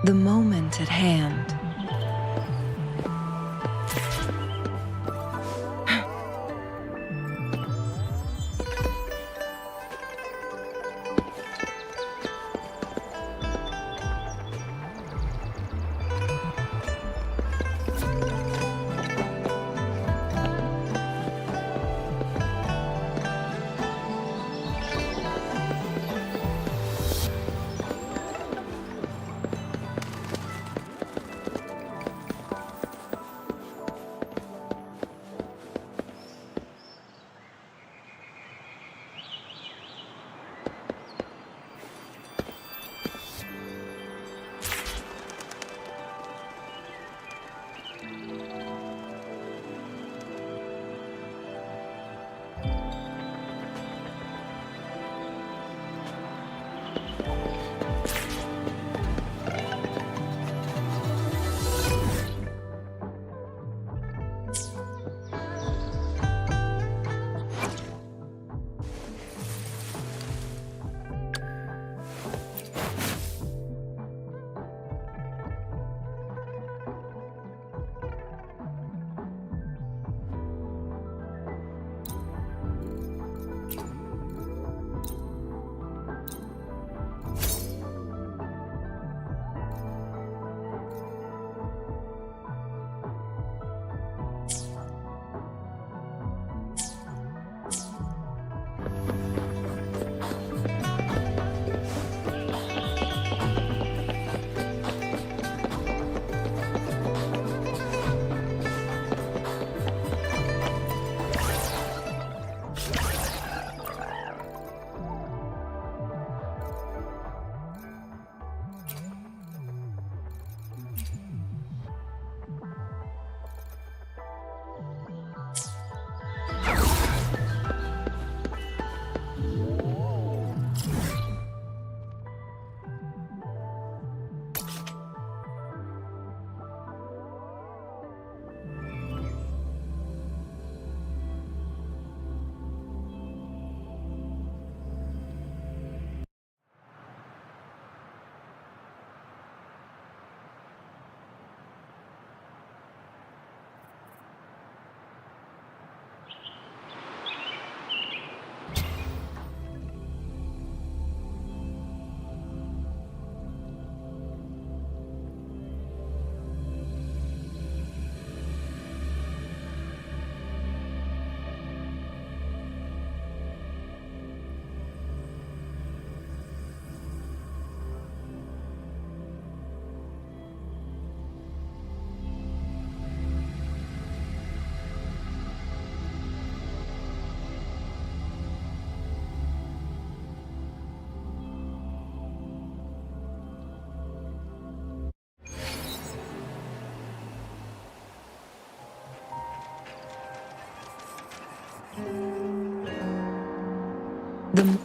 The moment at hand. The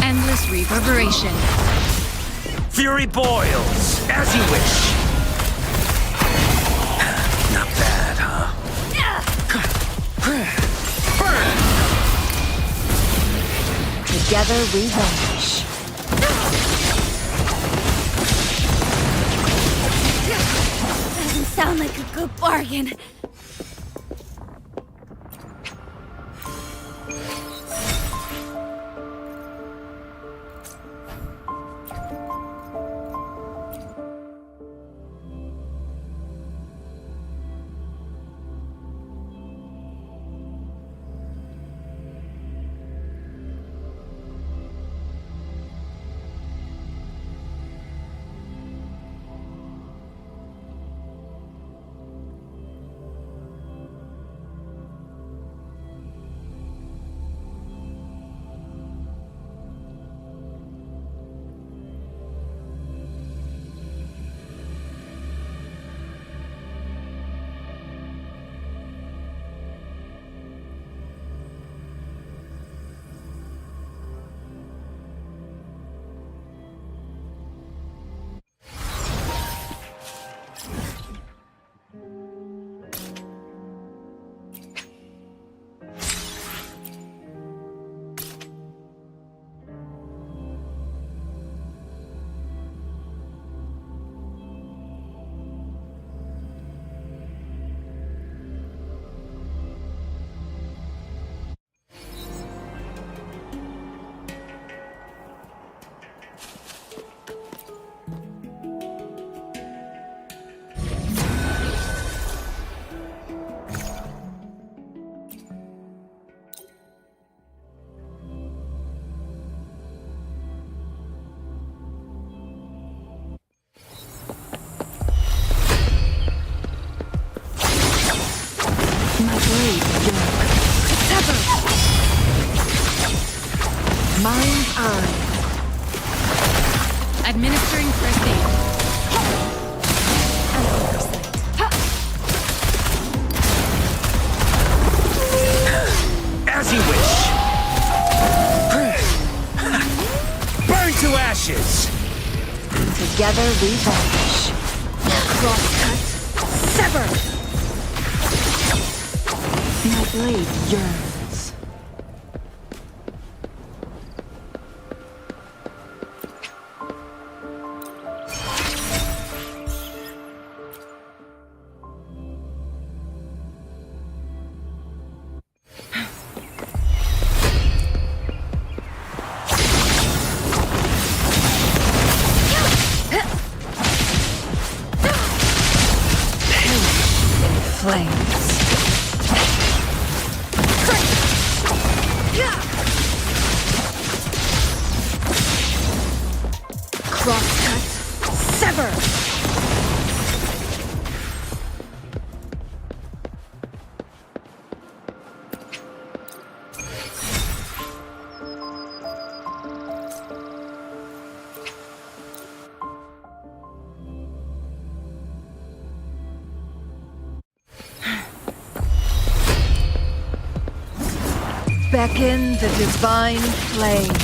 endless reverberation. Fury boils, as you wish. Not bad, huh? Together we vanish. Doesn't sound like a good bargain. Together we vanish. Crosscut. Sever. My blade yearns. Flames. Crosscut. Sever. Beckon the divine flame.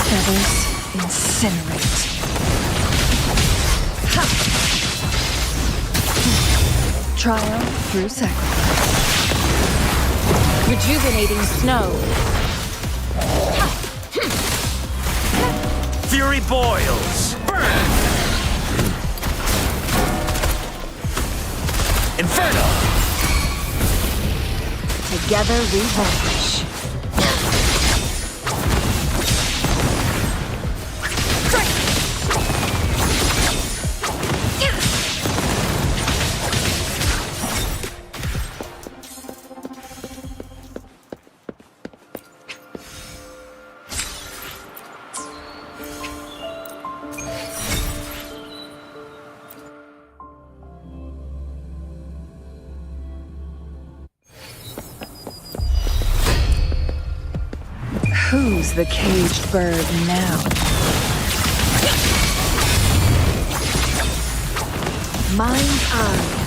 Feathers incinerate. Triumph through sacrifice. Rejuvenating snow. Fury boils! Burn! Inferno! Together we vanish. Who's the caged bird now? Mind's eye.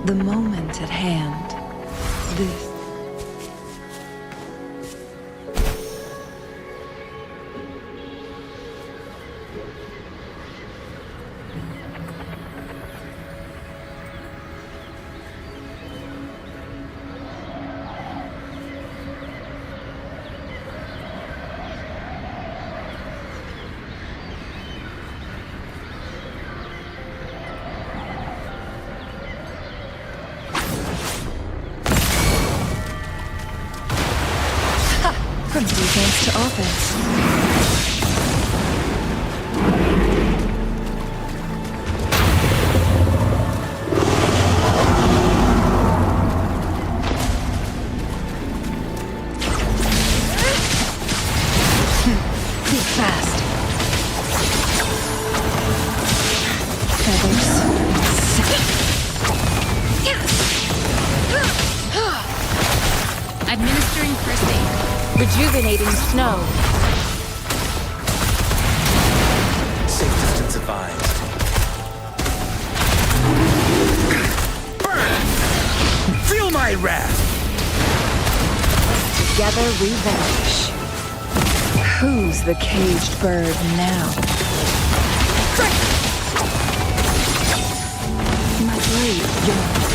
The moment at hand. This. From defense to offense. Think fast. Feathers. Administering first aid. Rejuvenating snow. Safe distance advised. Burn! Feel my wrath! Together we vanish. Who's the caged bird now? My blade yearns.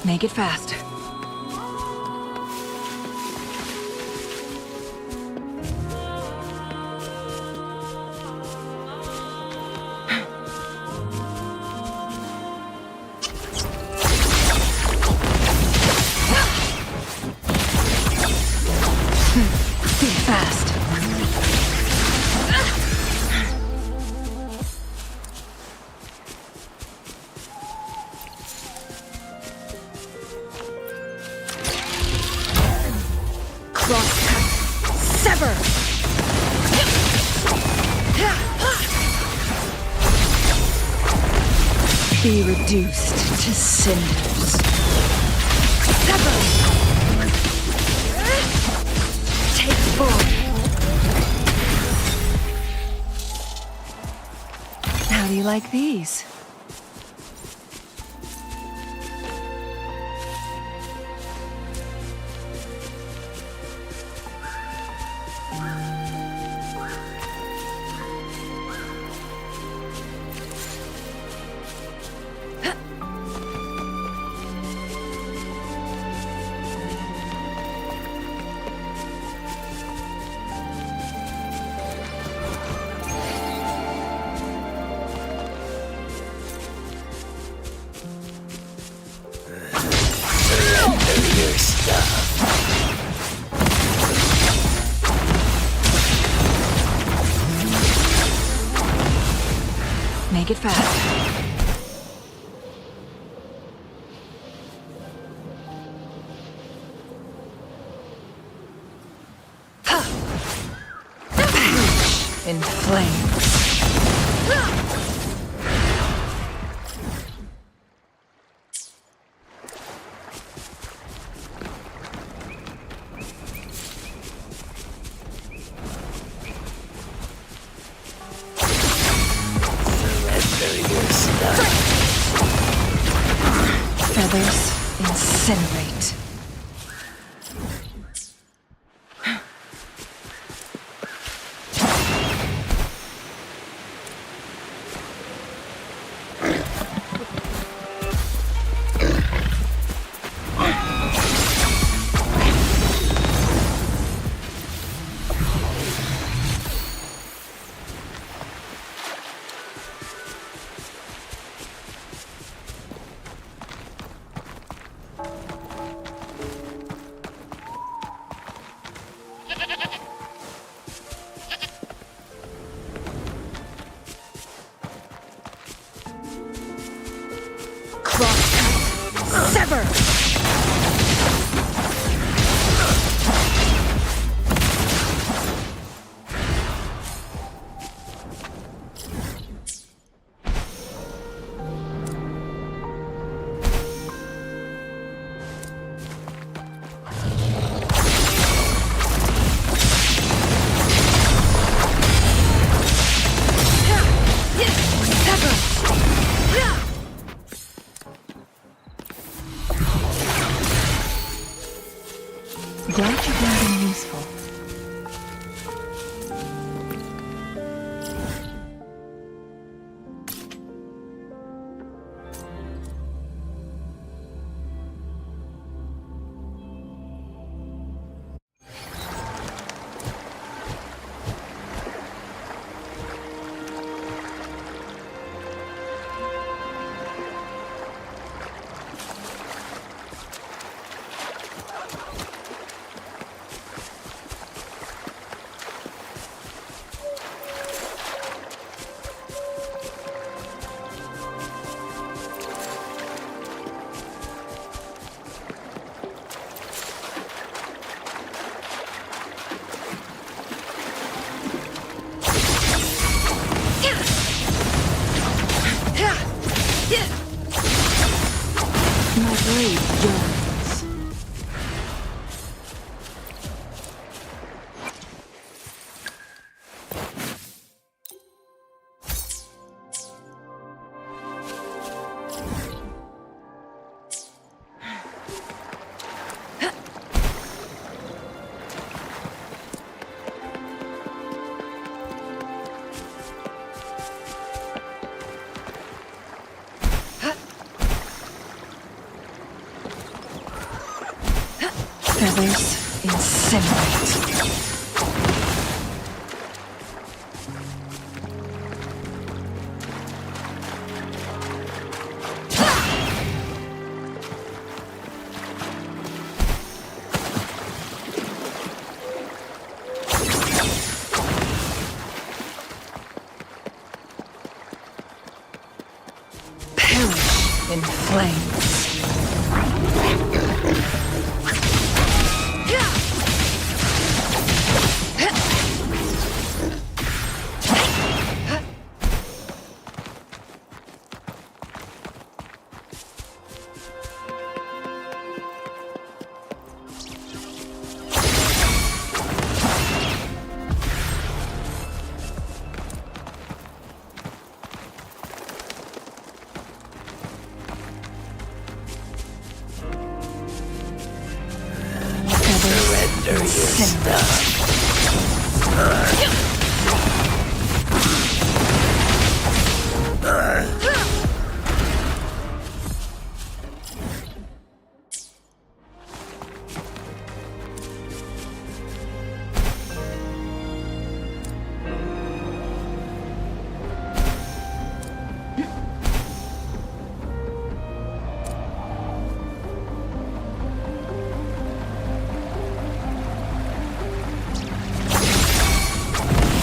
Make it fast. Think fast. Crosscut. Sever! Be reduced to cinders. Sever! Take full. How do you like these? Make it fast. In flames. Feathers incinerate. Sever! Glad you found them useful. My blade yearns. Feathers incinerate. Perish in flames. Surrender yourself.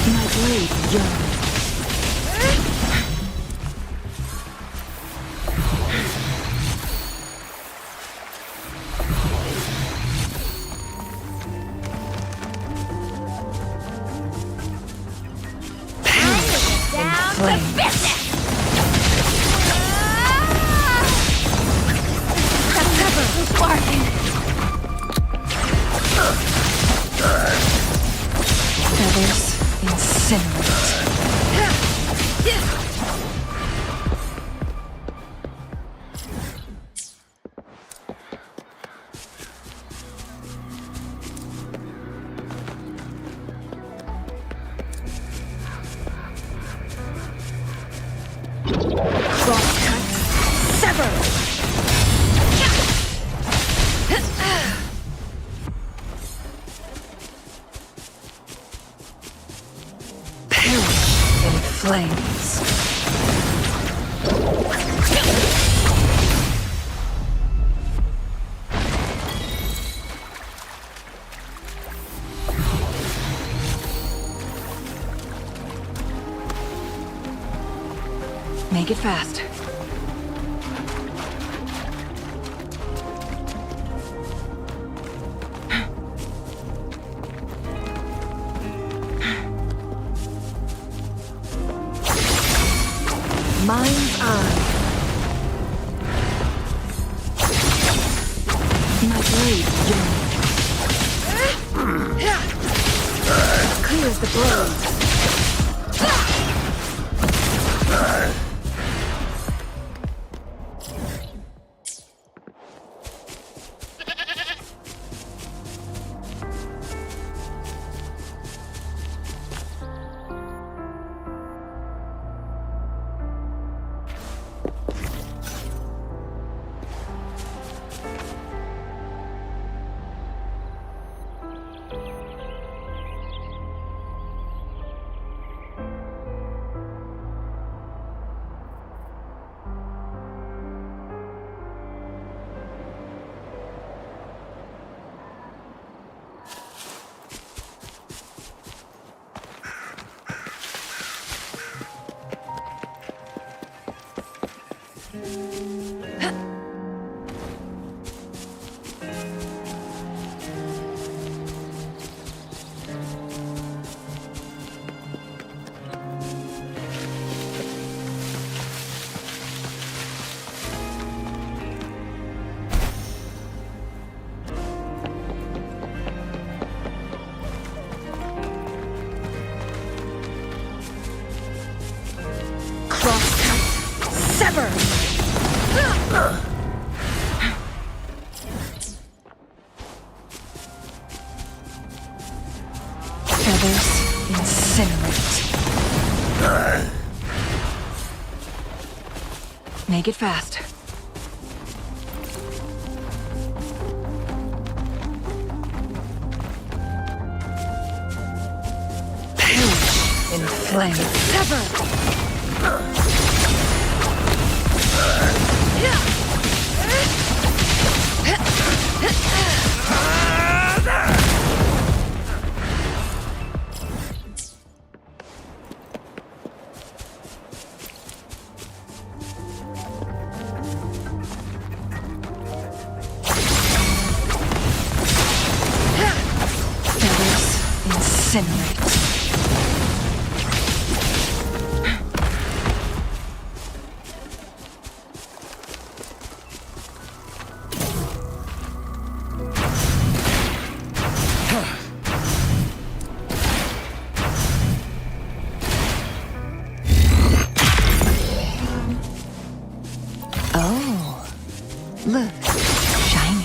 My blade yearns. Down to business! Cover who's barking! Feathers incinerate. flames. Make it fast. Mind's eye. My blade yearns. Clears the blade. Sever! Feathers incinerate. Make it fast. Perish in flame. Sever! Incinerate. Oh, look, shiny.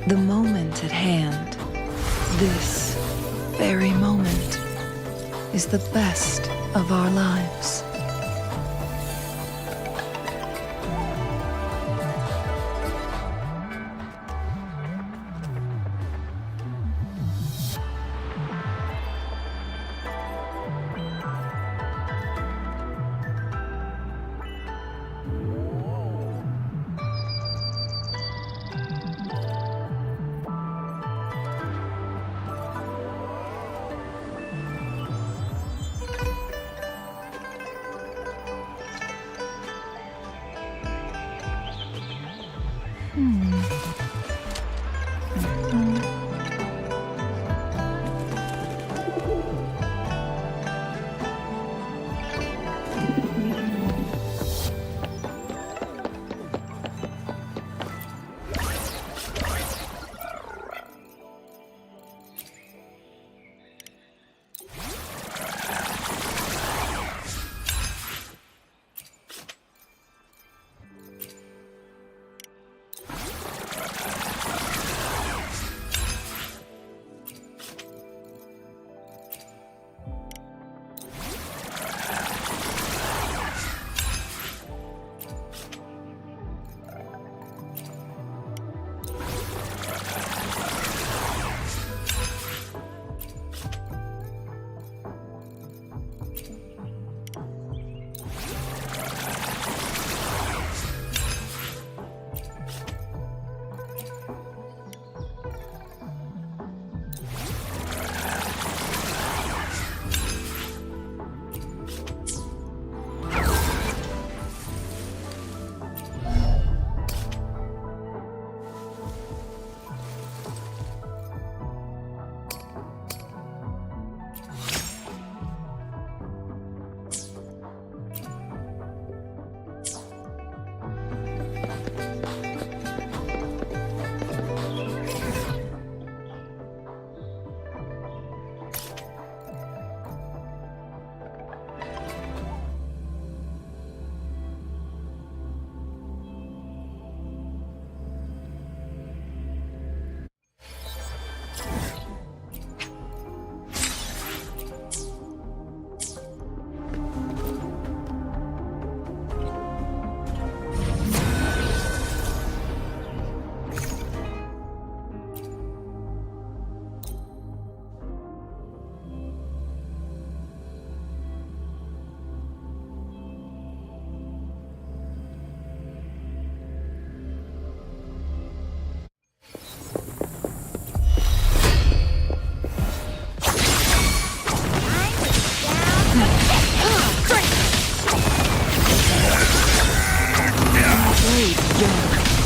The moment at hand, this very moment, is the best of our lives.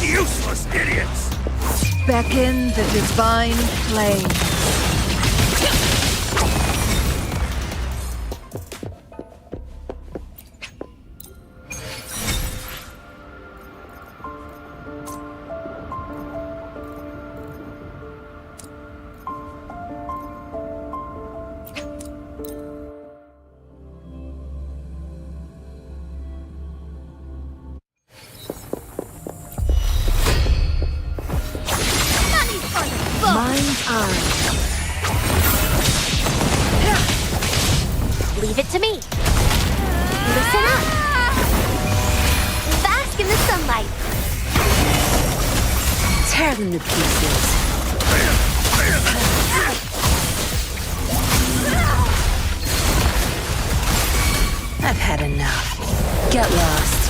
Useless idiots! Beckon the divine flame. Mind's eye. Leave it to me. Listen up. Bask in the sunlight. Tear them to pieces. I've had enough. Get lost.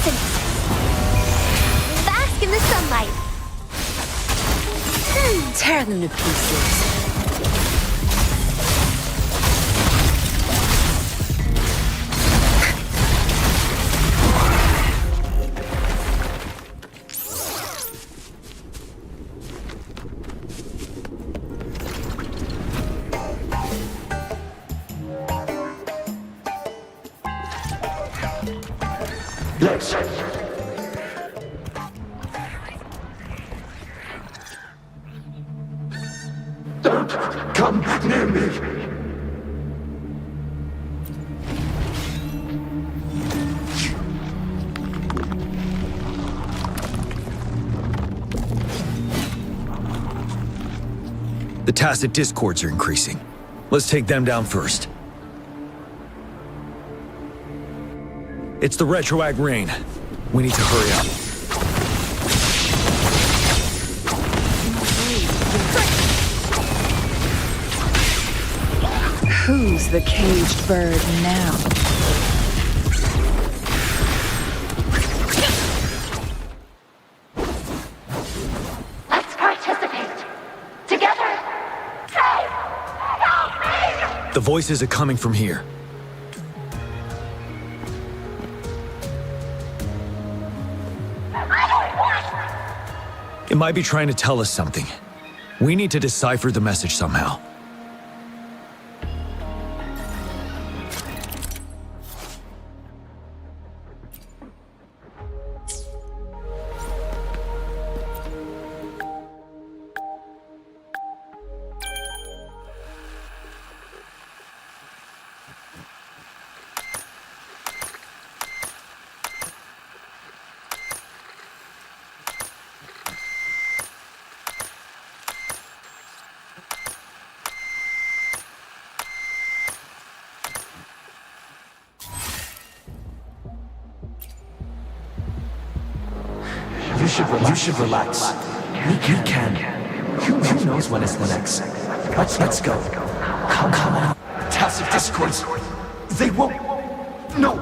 Listen. Bask in the sunlight. Tear them to pieces. Let's. Don't come near me. The tacit discords are increasing. Let's take them down first. It's the retroag rain. We need to hurry up. Who's the caged bird now? Let's participate. Together. Say, help me! The voices are coming from here. It might be trying to tell us something. We need to decipher the message somehow. You should relax. We can. Who knows when it's the next? Let's go. Come on. Tacit discords. They won't. No.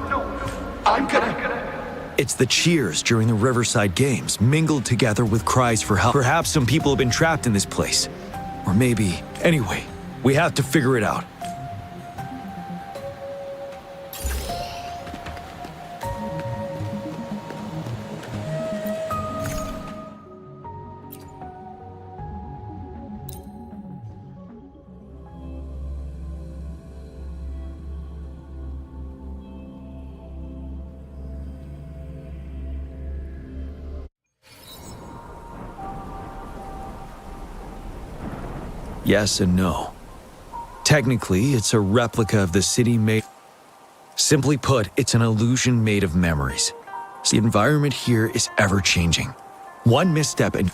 I'm gonna. It's the cheers during the Riverside Games, mingled together with cries for help. Perhaps some people have been trapped in this place. Or maybe... Anyway, we have to figure it out. Yes and no. Technically, it's a replica of the city made... Simply put, it's an illusion made of memories. The environment here is ever-changing. One misstep and...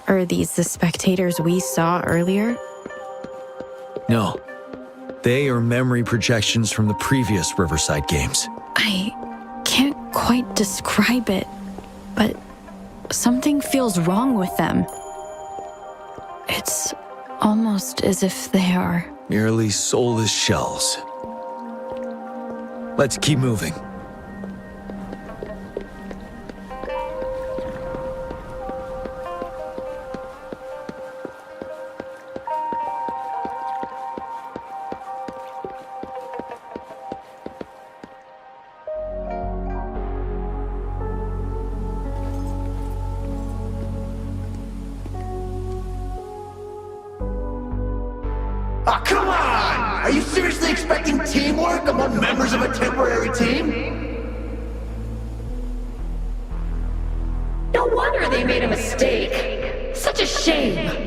Are these the spectators we saw earlier? No. They are memory projections from the previous Riverside Games. I can't quite describe it, but something feels wrong with them. It's almost as if they are... Merely soulless shells. Let's keep moving. Ah, come on! Are you seriously expecting teamwork among members of a temporary team? No wonder they made a mistake. Such a shame.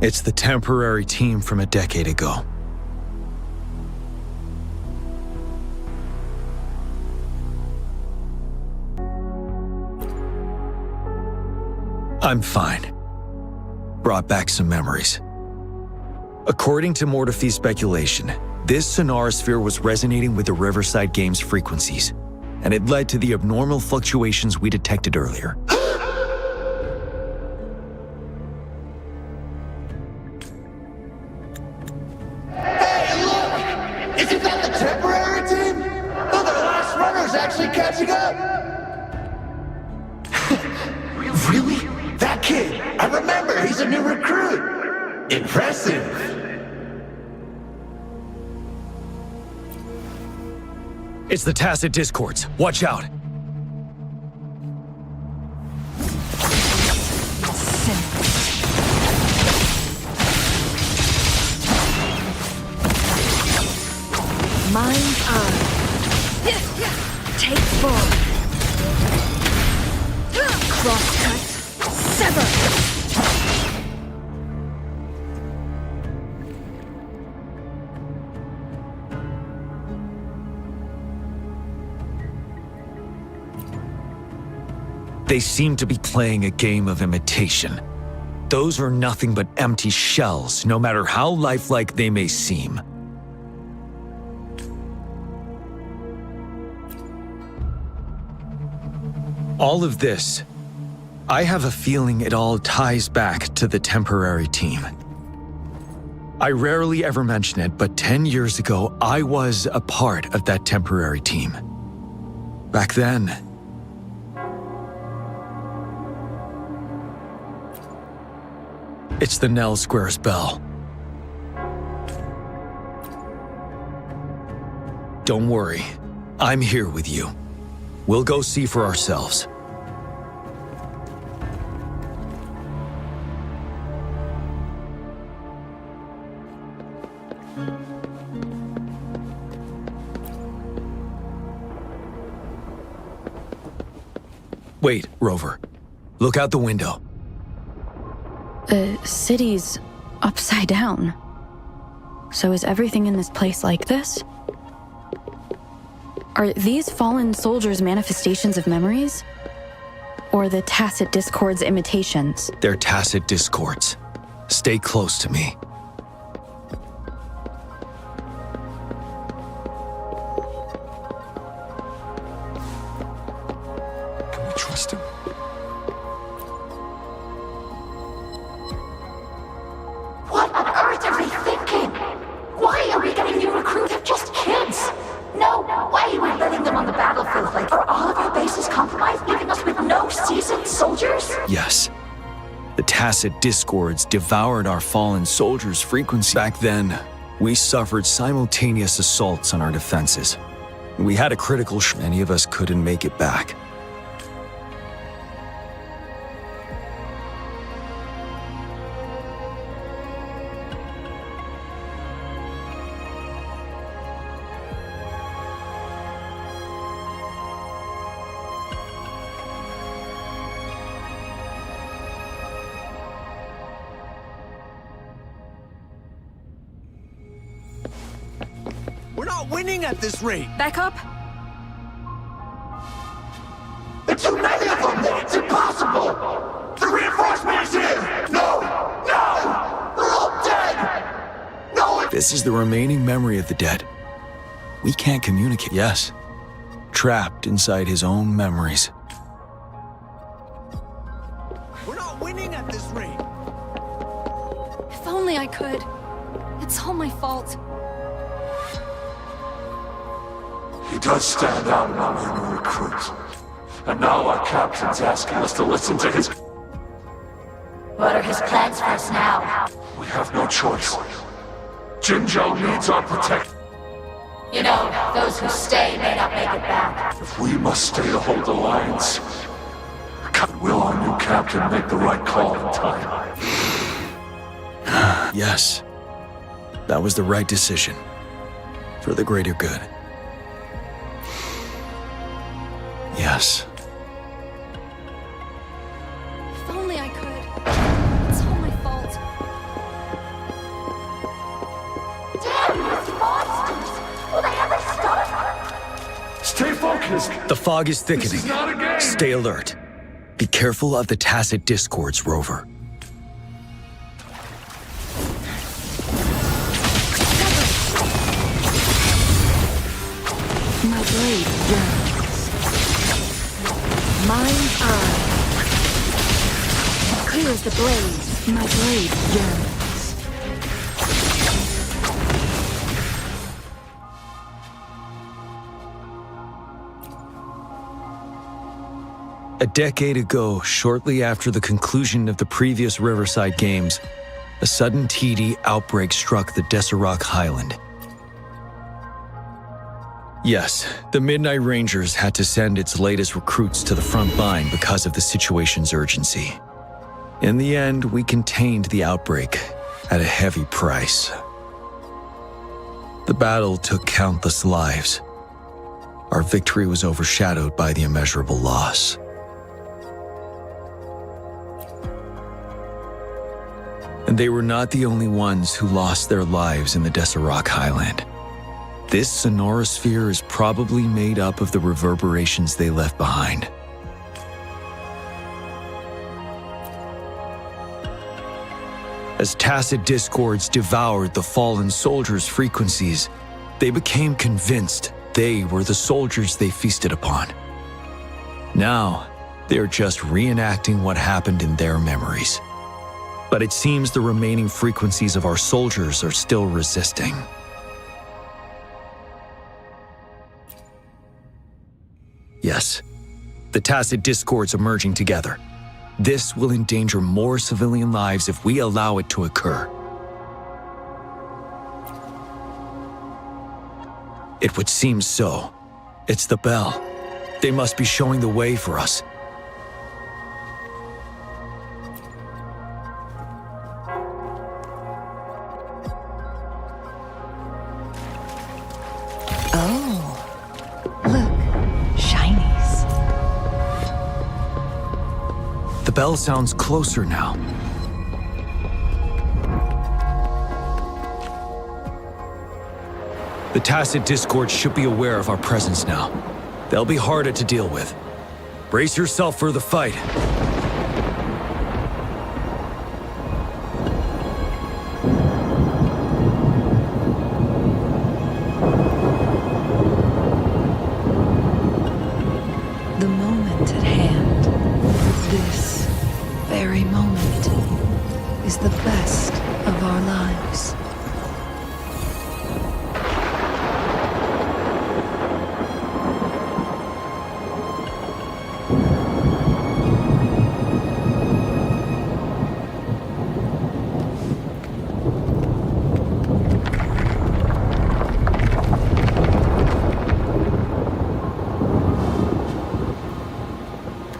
It's the temporary team from a decade ago. I'm fine. brought back some memories. According to Mortefy's speculation, this sonorosphere was resonating with the Riverside Games frequencies, and it led to the abnormal fluctuations we detected earlier. Isn't that the temporary team? Oh, the last runner's actually catching up! Really? That kid! I remember, he's a new recruit! Impressive! It's the Tacit Discords. Watch out! Mind's eye. Take form. Crosscut. Sever. They seem to be playing a game of imitation. Those are nothing but empty shells, no matter how lifelike they may seem. All of this, I have a feeling it all ties back to the temporary team. I rarely ever mention it, but 10 years ago, I was a part of that temporary team. Back then, it's the Nell Squares bell. Don't worry, I'm here with you. We'll go see for ourselves. Wait, Rover. Look out the window. The city's upside down. So is everything in this place like this? Are these fallen soldiers manifestations of memories? Or the Tacit Discords imitations? They're Tacit Discords. Stay close to me. Can we trust him? What on earth are they thinking? Why are we getting new recruits? They're just kids. No way we're letting them on the battlefield. Like, are all of our bases compromised, leaving us with no seasoned soldiers? Yes. The Tacit Discords devoured our fallen soldiers' frequency. Back then, we suffered simultaneous assaults on our defenses. We had a critical many of us couldn't make it back. We're not winning at this rate! Back up. There's too many of them! It's impossible! The reinforcement is here! No! No! They're all dead! No! This is the remaining memory of the dead. We can't communicate. Yes. Trapped inside his own memories. We're not winning at this rate! If only I could. It's all my fault. He does stand out among our new recruits. And now our captain's asking us to listen to his... What are his plans for us now? We have no choice. Jinzhou needs our protection. You know, those who stay may not make it back. If we must stay to hold the lines, will our new captain make the right call in time? Yes. That was the right decision. For the greater good. Yes. If only I could. It's all my fault. Damn, these monsters! Will they ever stop? Stay focused! The fog is thickening. This is not a game! Stay alert. Be careful of the Tacit Discords, Rover. blade yearns. Mind's eye. Clear as the blaze, my blade yearns. A decade ago, shortly after the conclusion of the previous Riverside Games, a sudden TD outbreak struck the Deserac Highland. Yes, the Midnight Rangers had to send its latest recruits to the front line because of the situation's urgency. In the end, we contained the outbreak at a heavy price. The battle took countless lives. Our victory was overshadowed by the immeasurable loss. And they were not the only ones who lost their lives in the Deserac Highland. This sonorosphere is probably made up of the reverberations they left behind. As tacit discords devoured the fallen soldiers' frequencies, they became convinced they were the soldiers they feasted upon. Now, they are just reenacting what happened in their memories. But it seems the remaining frequencies of our soldiers are still resisting. Yes, the tacit discords emerging together. This will endanger more civilian lives if we allow it to occur. It would seem so. It's the bell. They must be showing the way for us. The bell sounds closer now. The tacit discord should be aware of our presence now. They'll be harder to deal with. Brace yourself for the fight. The moment at hand, this very moment, is the best of our lives.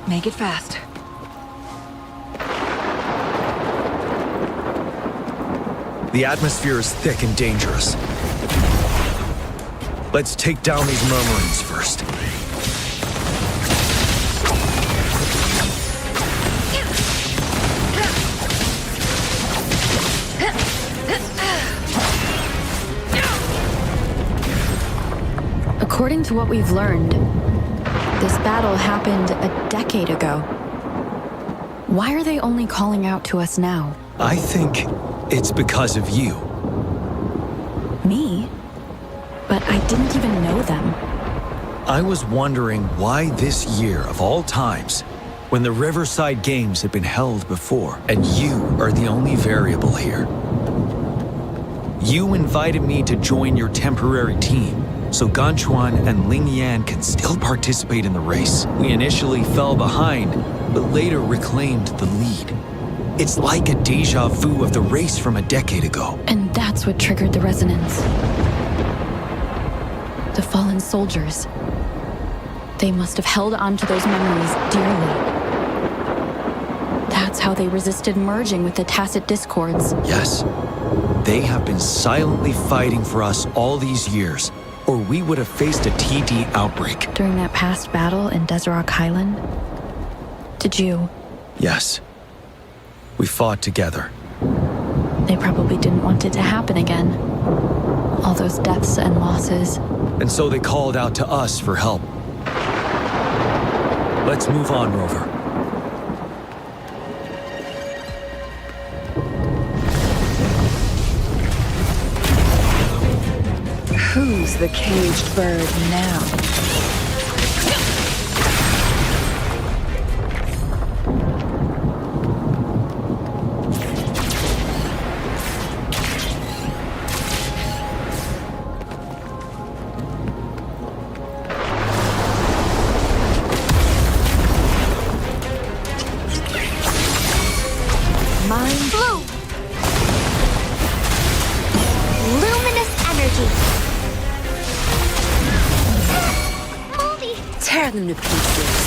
Make it fast. The atmosphere is thick and dangerous. Let's take down these murmurings first. According to what we've learned, this battle happened a decade ago. Why are they only calling out to us now? I think it's because of you. Me? But I didn't even know them. I was wondering why this year of all times, when the Riverside Games had been held before, and you are the only variable here. You invited me to join your temporary team, so Ganchuan and Ling Yan can still participate in the race. We initially fell behind, but later reclaimed the lead. It's like a déjà vu of the race from a decade ago. And that's what triggered the resonance. The fallen soldiers. They must have held on to those memories dearly. That's how they resisted merging with the tacit discords. Yes. They have been silently fighting for us all these years, or we would have faced a TD outbreak. During that past battle in Deserac Highland, did you? Yes. We fought together. They probably didn't want it to happen again. All those deaths and losses. And so they called out to us for help. Let's move on, Rover. Who's the caged bird now? Blue! Luminous energy! Moldy! Tear them to pieces.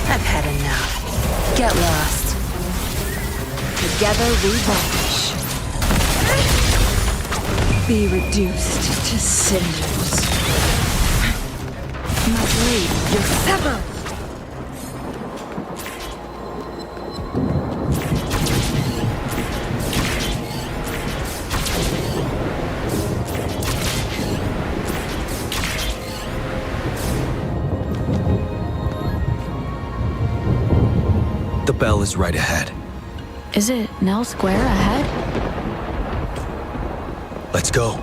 I've had enough. Get lost. Together we vanish. Be reduced to cinders. My blade, your sever! The bell is right ahead. Is it Nell Square ahead? Let's go.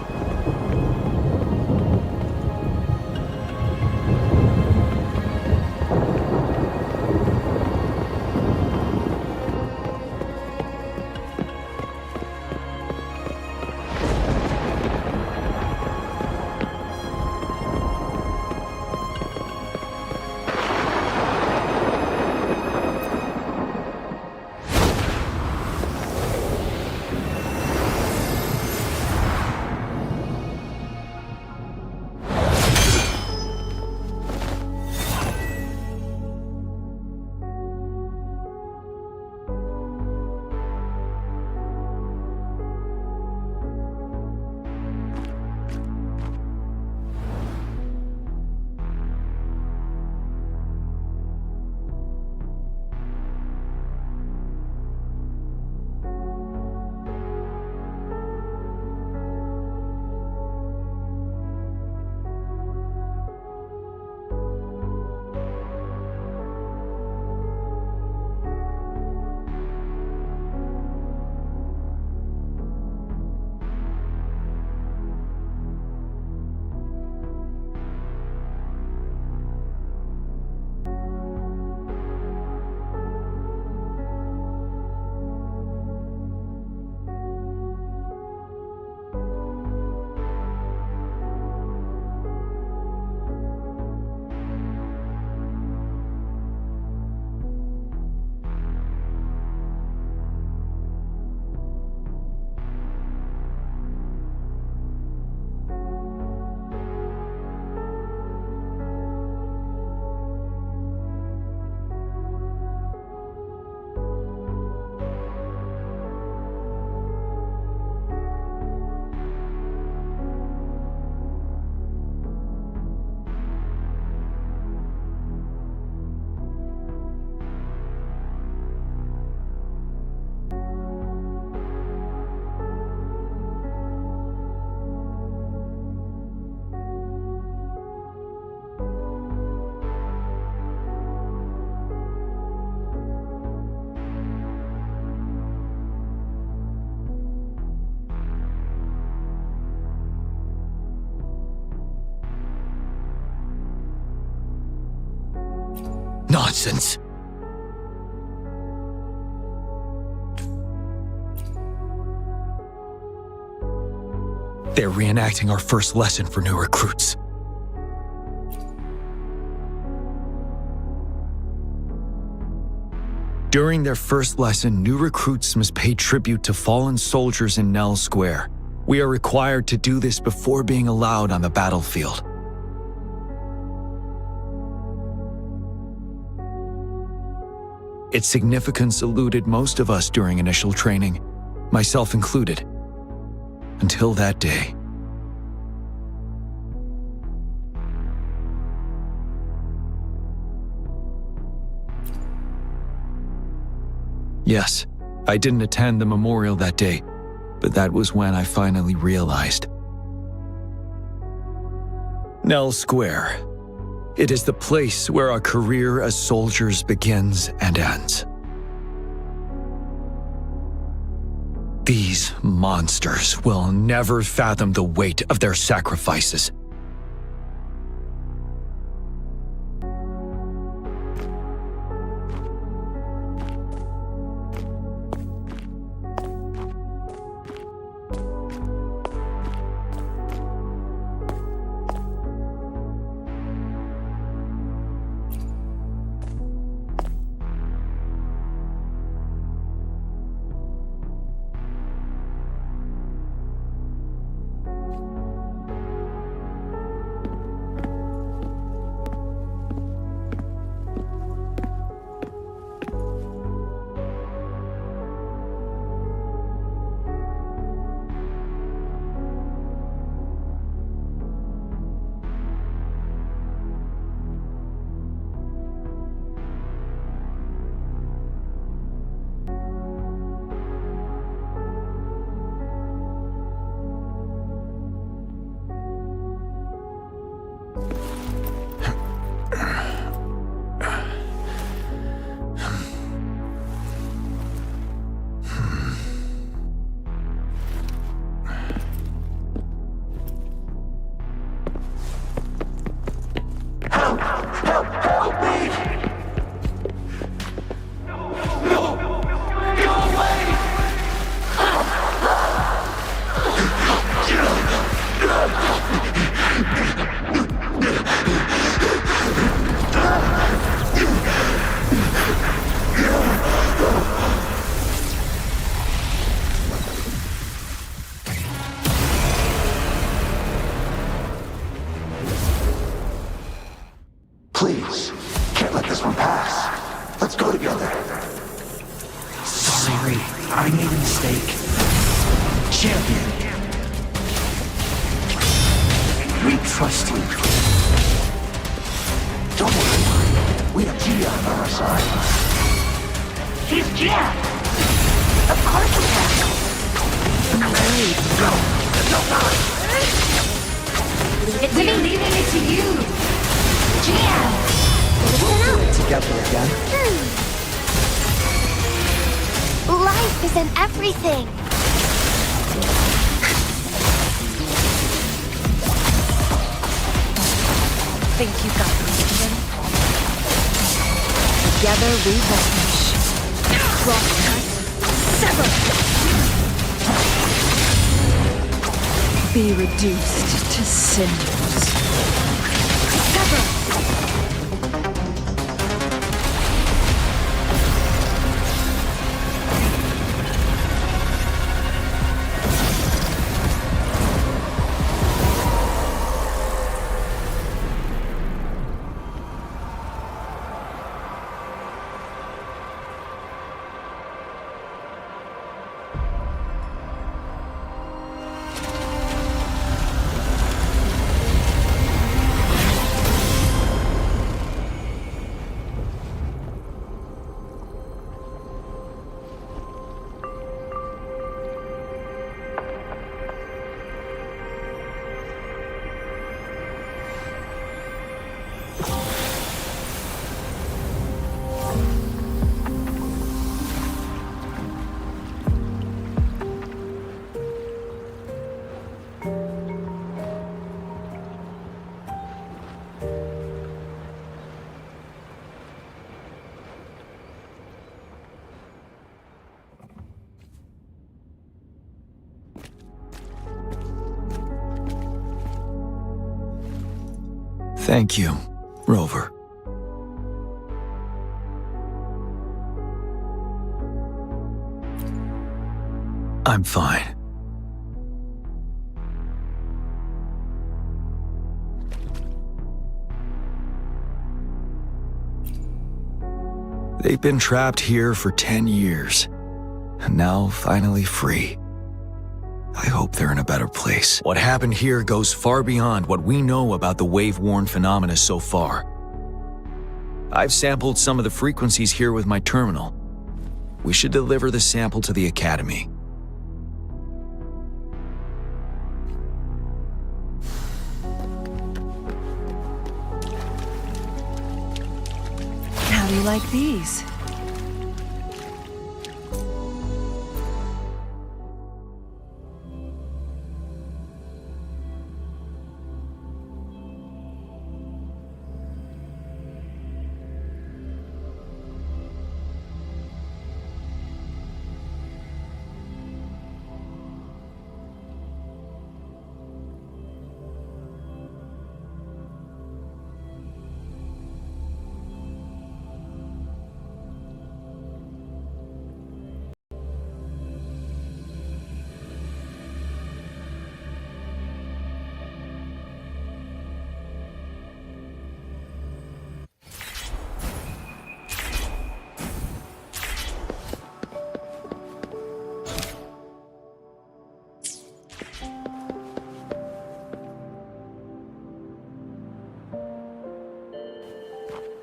Nonsense. They're reenacting our first lesson for new recruits. During their first lesson, new recruits must pay tribute to fallen soldiers in Nell Square. We are required to do this before being allowed on the battlefield. Its significance eluded most of us during initial training, myself included, until that day. Yes, I didn't attend the memorial that day, but that was when I finally realized. Nell Square. It is the place where our career as soldiers begins and ends. These monsters will never fathom the weight of their sacrifices. Please, can't let this one pass. Let's go together. Sorry, I made a mistake. Champion. We trust you. Don't worry, we have Gia on our side. He's Gia. Of course we have. We're leaving it to you. Gia. Together again. Life is in everything. Think you got me, Ethan? Together we vanish. Crosscut, sever! Be reduced to cinders. Sever! Thank you, Rover. I'm fine. They've been trapped here for 10 years, and now finally free. I hope they're in a better place. What happened here goes far beyond what we know about the wave-worn phenomena so far. I've sampled some of the frequencies here with my terminal. We should deliver the sample to the Academy. do you like these?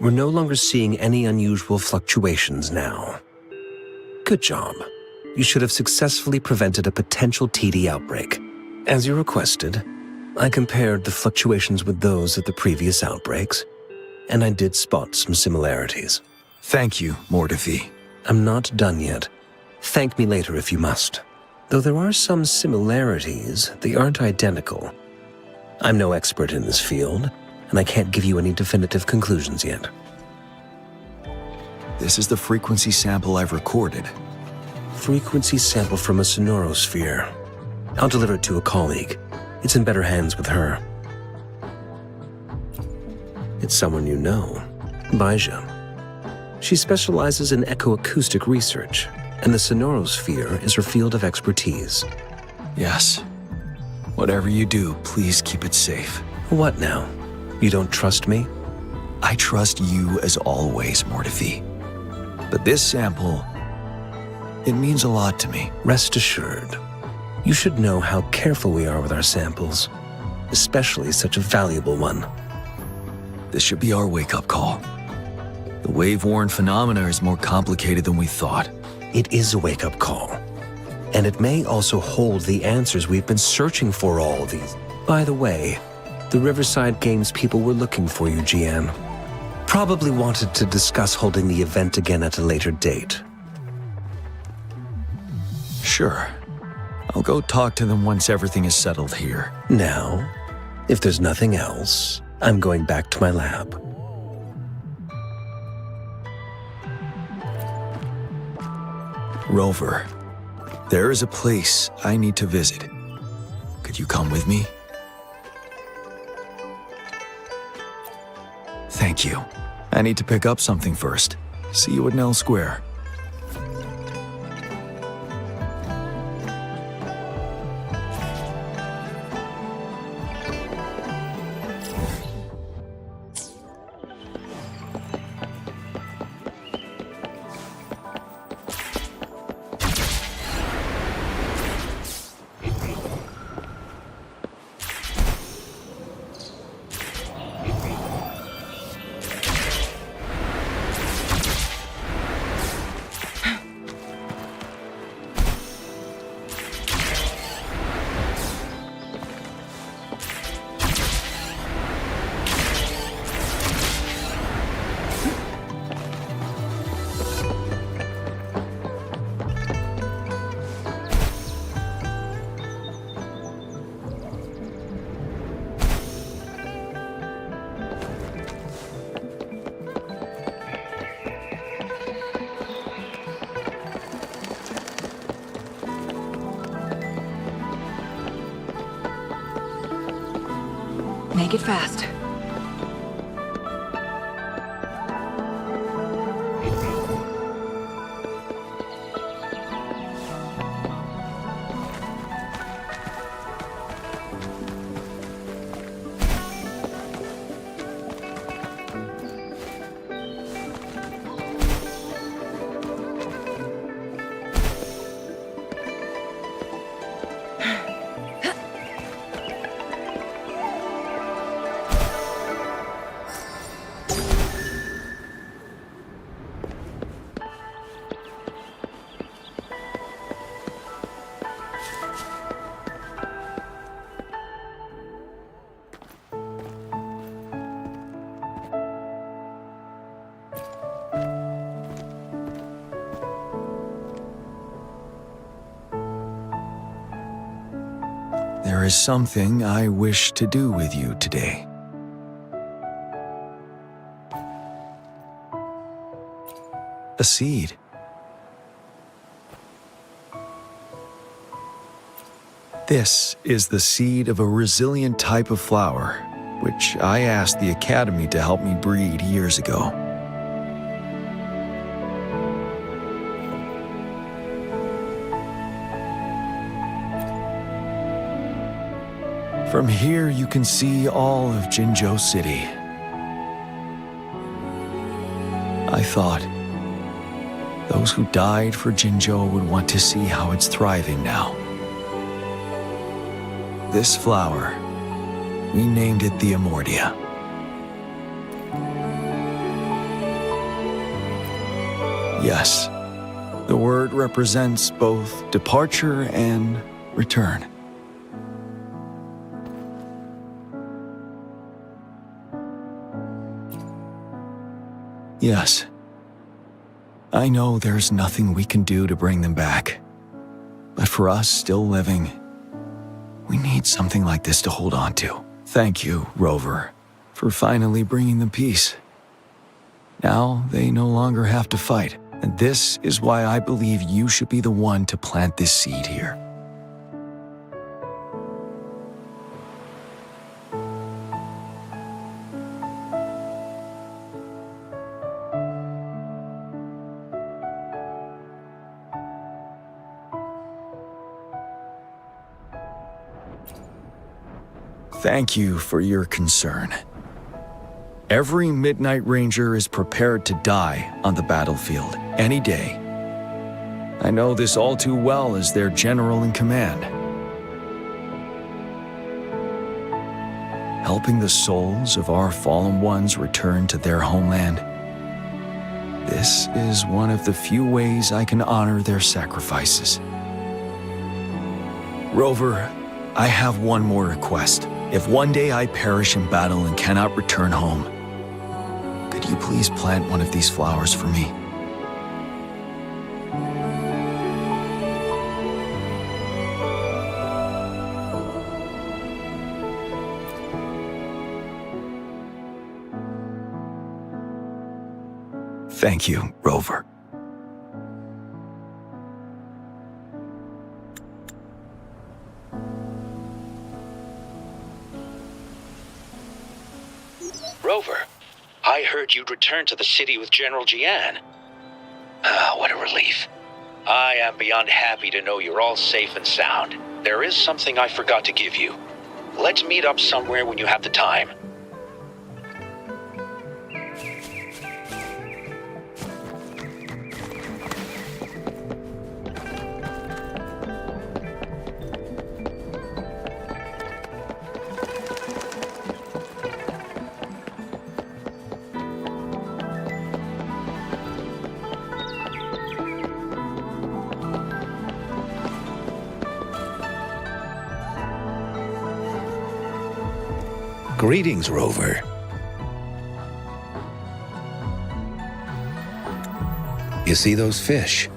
We're no longer seeing any unusual fluctuations now. Good job. You should have successfully prevented a potential TD outbreak. As you requested, I compared the fluctuations with those of the previous outbreaks, and I did spot some similarities. Thank you, Mortifi. I'm not done yet. Thank me later if you must. Though there are some similarities, they aren't identical. I'm no expert in this field, and I can't give you any definitive conclusions yet. This is the frequency sample I've recorded. Frequency sample from a sonorosphere. I'll deliver it to a colleague. It's in better hands with her. It's someone you know, Baija. She specializes in echoacoustic research, and the sonorosphere is her field of expertise. Yes. Whatever you do, please keep it safe. What now? You don't trust me? I trust you as always, Mortifi. But this sample, it means a lot to me. Rest assured. You should know how careful we are with our samples, especially such a valuable one. This should be our wake-up call. The wave-worn phenomena is more complicated than we thought. It is a wake-up call. And it may also hold the answers we've been searching for all these. By the way, the Riverside Games people were looking for you, Jian. Probably wanted to discuss holding the event again at a later date. Sure. I'll go talk to them once everything is settled here. Now, if there's nothing else, I'm going back to my lab. Rover, there is a place I need to visit. Could you come with me? Thank you. I need to pick up something first. See you at Nell Square. Make it fast. is something I wish to do with you today. A seed. This is the seed of a resilient type of flower, which I asked the Academy to help me breed years ago. From here, you can see all of Jinzhou City. I thought those who died for Jinzhou would want to see how it's thriving now. This flower, we named it the Amortia. Yes, the word represents both departure and return. Yes, I know there's nothing we can do to bring them back. But for us still living, we need something like this to hold on to. Thank you, Rover, for finally bringing them peace. Now they no longer have to fight, and this is why I believe you should be the one to plant this seed here. Thank you for your concern. Every Midnight Ranger is prepared to die on the battlefield any day. I know this all too well as their general in command. Helping the souls of our fallen ones return to their homeland. This is one of the few ways I can honor their sacrifices. Rover, I have one more request. If one day I perish in battle and cannot return home, could you please plant one of these flowers for me? Thank you, Rover. Rover, I heard you'd returned to the city with General Jian. Ah, what a relief. I am beyond happy to know you're all safe and sound. There is something I forgot to give you. Let's meet up somewhere when you have the time. Greetings, Rover. You see those fish?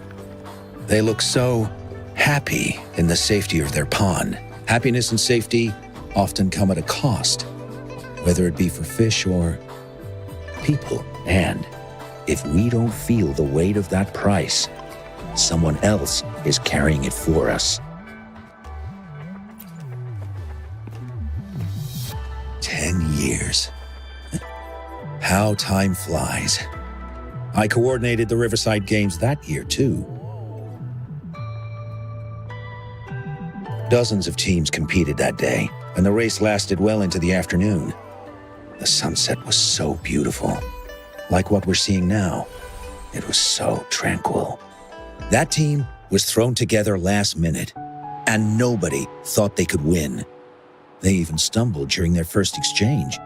They look so happy in the safety of their pond. Happiness and safety often come at a cost, whether it be for fish or people. And if we don't feel the weight of that price, someone else is carrying it for us. 10 years. How time flies. I coordinated the Riverside Games that year, too. Dozens of teams competed that day, and the race lasted well into the afternoon. The sunset was so beautiful. Like what we're seeing now, it was so tranquil. That team was thrown together last minute, and nobody thought they could win. They even stumbled during their first exchange.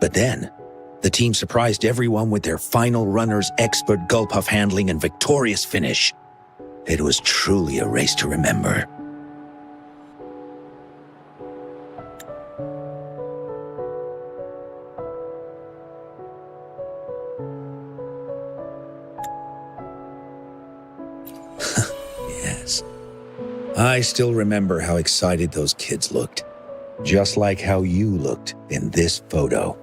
But then, the team surprised everyone with their final runner's expert gulp-puff handling and victorious finish. It was truly a race to remember. Yes. I still remember how excited those kids looked. Just like how you looked in this photo.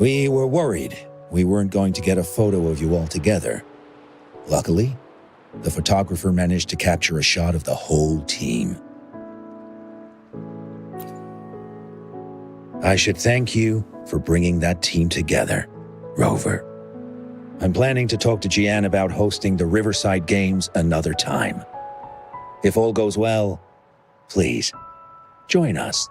We were worried we weren't going to get a photo of you all together. Luckily, the photographer managed to capture a shot of the whole team. I should thank you for bringing that team together, Rover. I'm planning to talk to Jian about hosting the Riverside Games another time. If all goes well, please, join us.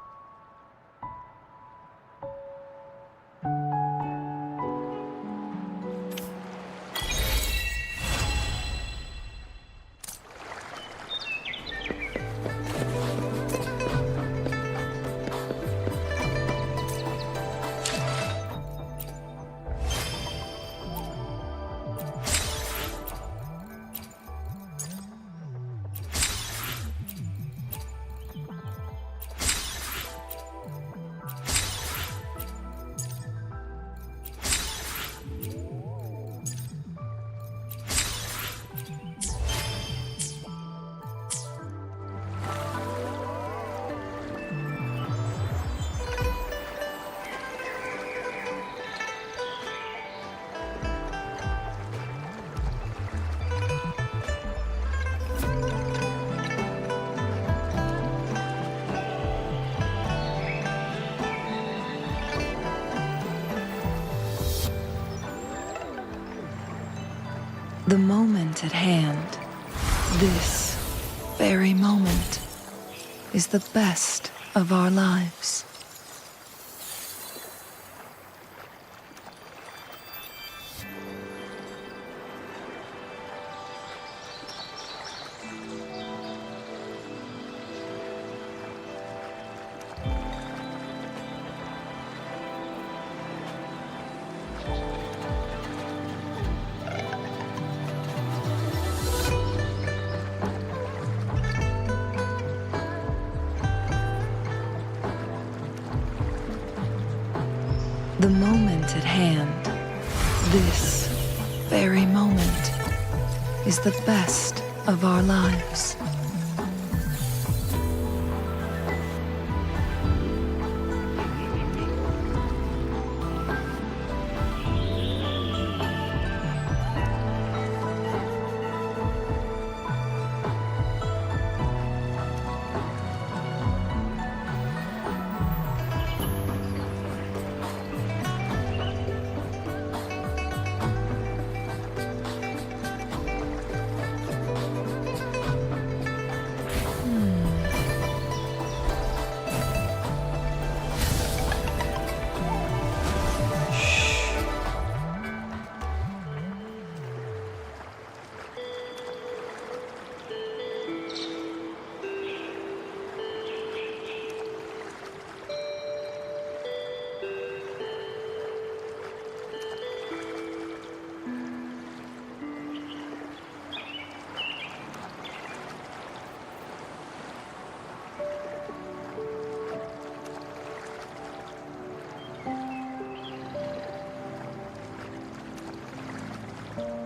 The moment at hand, this very moment, is the best of our lives. The moment at hand, this very moment, is the best of our lives.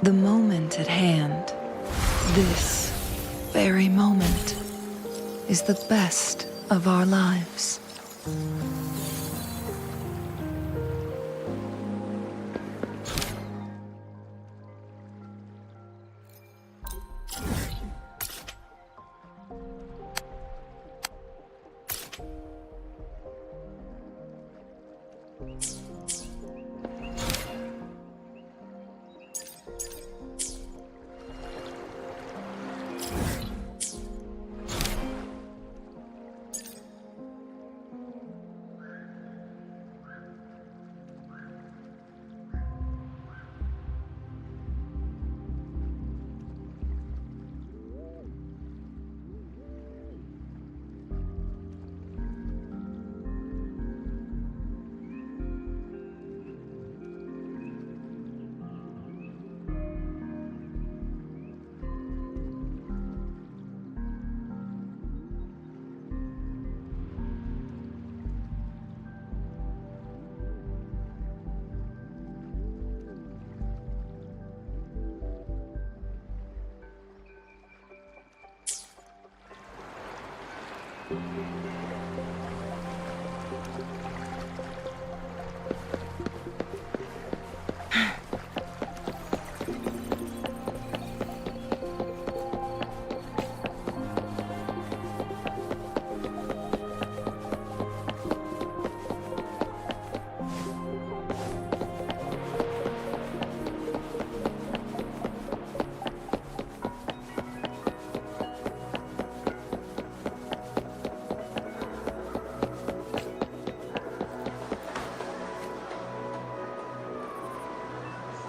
The moment at hand, this very moment, is the best of our lives.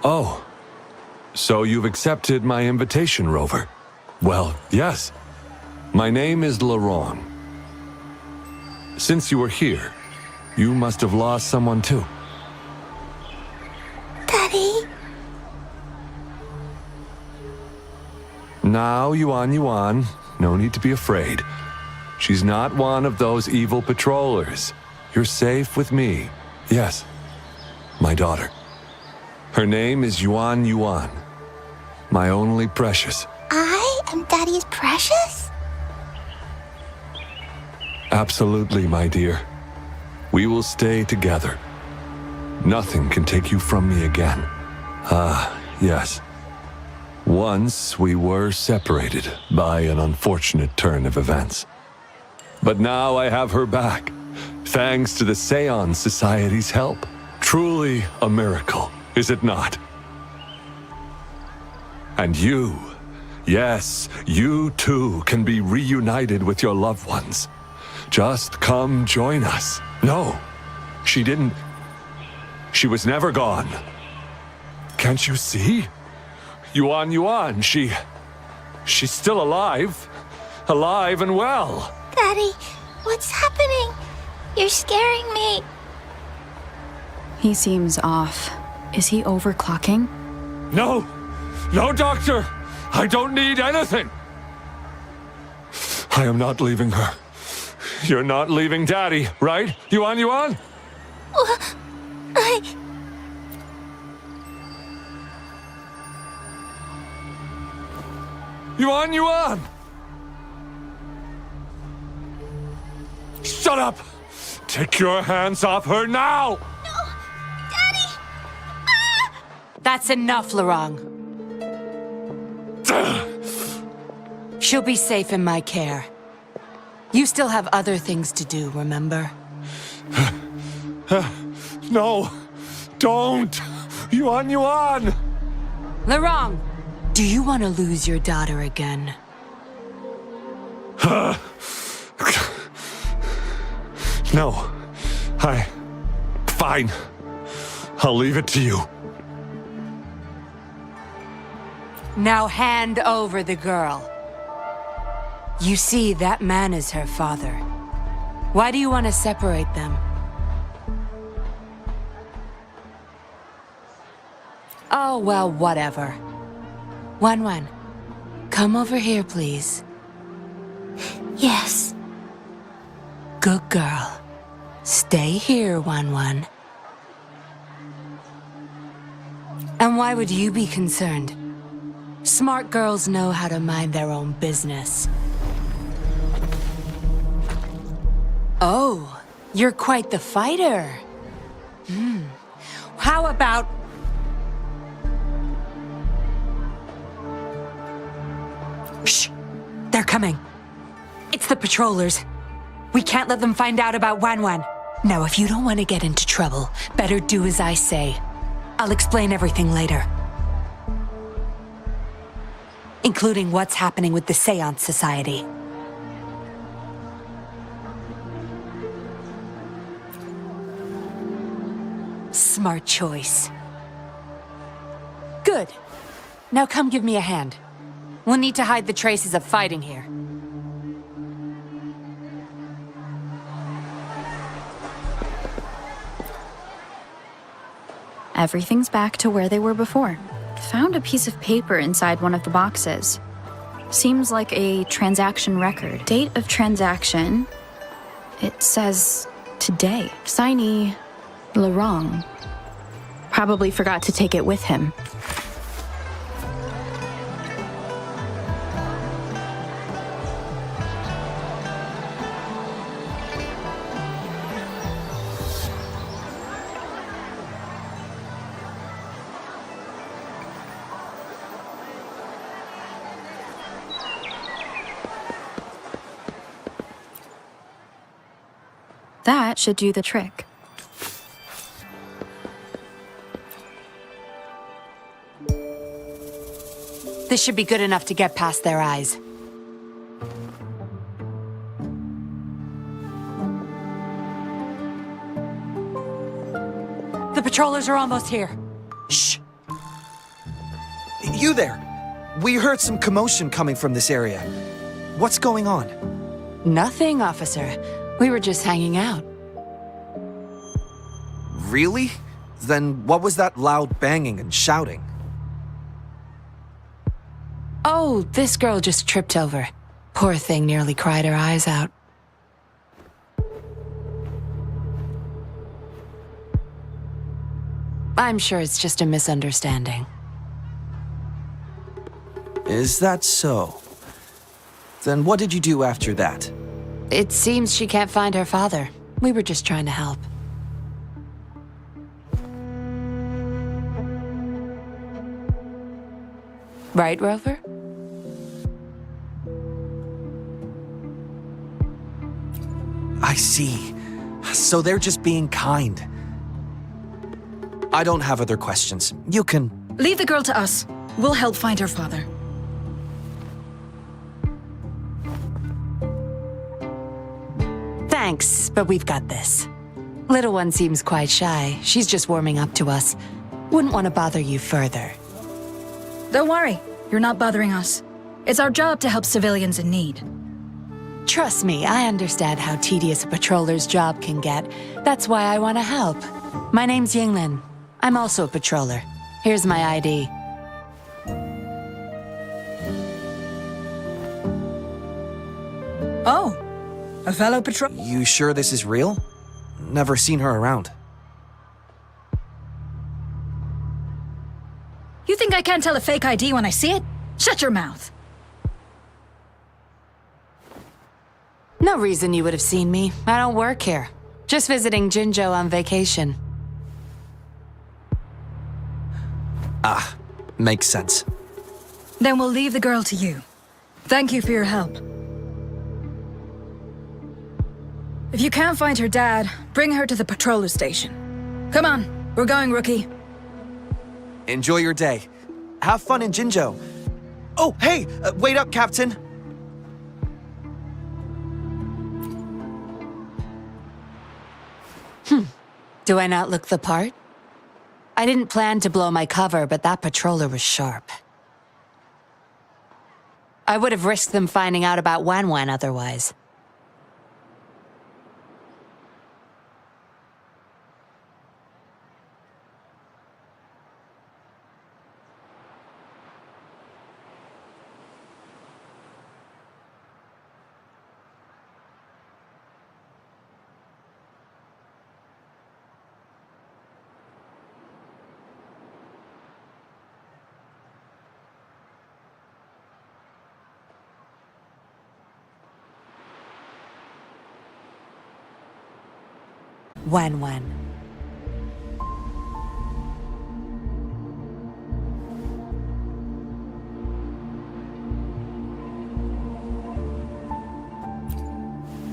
Oh, so you've accepted my invitation, Rover? Well, yes. My name is Laurent. Since you were here, you must have lost someone too. Daddy? Now, Yuan, no need to be afraid. She's not one of those evil patrollers. You're safe with me. Yes, my daughter. Her name is Yuan, my only precious. I am Daddy's precious? Absolutely, my dear. We will stay together. Nothing can take you from me again. Ah, yes. Once we were separated by an unfortunate turn of events. But now I have her back, thanks to the Seance Society's help. Truly a miracle, is it not? And you, yes, you too can be reunited with your loved ones. Just come join us. No, she didn't. She was never gone. Can't you see? Yuan, she's still alive. Alive and well. Daddy, what's happening? You're scaring me. He seems off. Is he overclocking? No, doctor. I don't need anything. I am not leaving her. You're not leaving Daddy, right? Yuan? Yuan! Shut up! Take your hands off her now! No! Daddy! That's enough, Laurent. She'll be safe in my care. You still have other things to do, remember? No! Don't! Yuan! Laurent! Do you want to lose your daughter again? No. Fine. I'll leave it to you. Now hand over the girl. You see, that man is her father. Why do you want to separate them? Oh, well, whatever. Wan, come over here, please. Yes. Good girl. Stay here, Wan. And why would you be concerned? Smart girls know how to mind their own business. Oh, you're quite the fighter. How about... Shh! They're coming. It's the patrollers. We can't let them find out about Wan. Now, if you don't want to get into trouble, better do as I say. I'll explain everything later. Including what's happening with the Seance Society. Smart choice. Good. Now come give me a hand. We'll need to hide the traces of fighting here. Everything's back to where they were before. Found a piece of paper inside one of the boxes. Seems like a transaction record. Date of transaction. It says today. Signee, Laurent. Probably forgot to take it with him. That should do the trick. This should be good enough to get past their eyes. The patrollers are almost here. Shh! You there! We heard some commotion coming from this area. What's going on? Nothing, officer. We were just hanging out. Really? Then what was that loud banging and shouting? Oh, this girl just tripped over. Poor thing nearly cried her eyes out. I'm sure it's just a misunderstanding. Is that so? Then what did you do after that? It seems she can't find her father. We were just trying to help. Right, Rover? I see. So they're just being kind. I don't have other questions. You can... Leave the girl to us. We'll help find her father. Thanks, but we've got this. Little one seems quite shy. She's just warming up to us. Wouldn't want to bother you further. Don't worry. You're not bothering us. It's our job to help civilians in need. Trust me, I understand how tedious a patroller's job can get. That's why I want to help. My name's Yinglin. I'm also a patroller. Here's my ID. Oh, a fellow patrol... You sure this is real? Never seen her around. You think I can't tell a fake ID when I see it? Shut your mouth. No reason you would have seen me. I don't work here. Just visiting Jinzhou on vacation. Ah, makes sense. Then we'll leave the girl to you. Thank you for your help. If you can't find her dad, bring her to the patroller station. Come on, we're going, rookie. Enjoy your day. Have fun in Jinzhou. Oh, hey! Wait up, Captain! Do I not look the part? I didn't plan to blow my cover, but that patroller was sharp. I would have risked them finding out about Wan otherwise. Wan.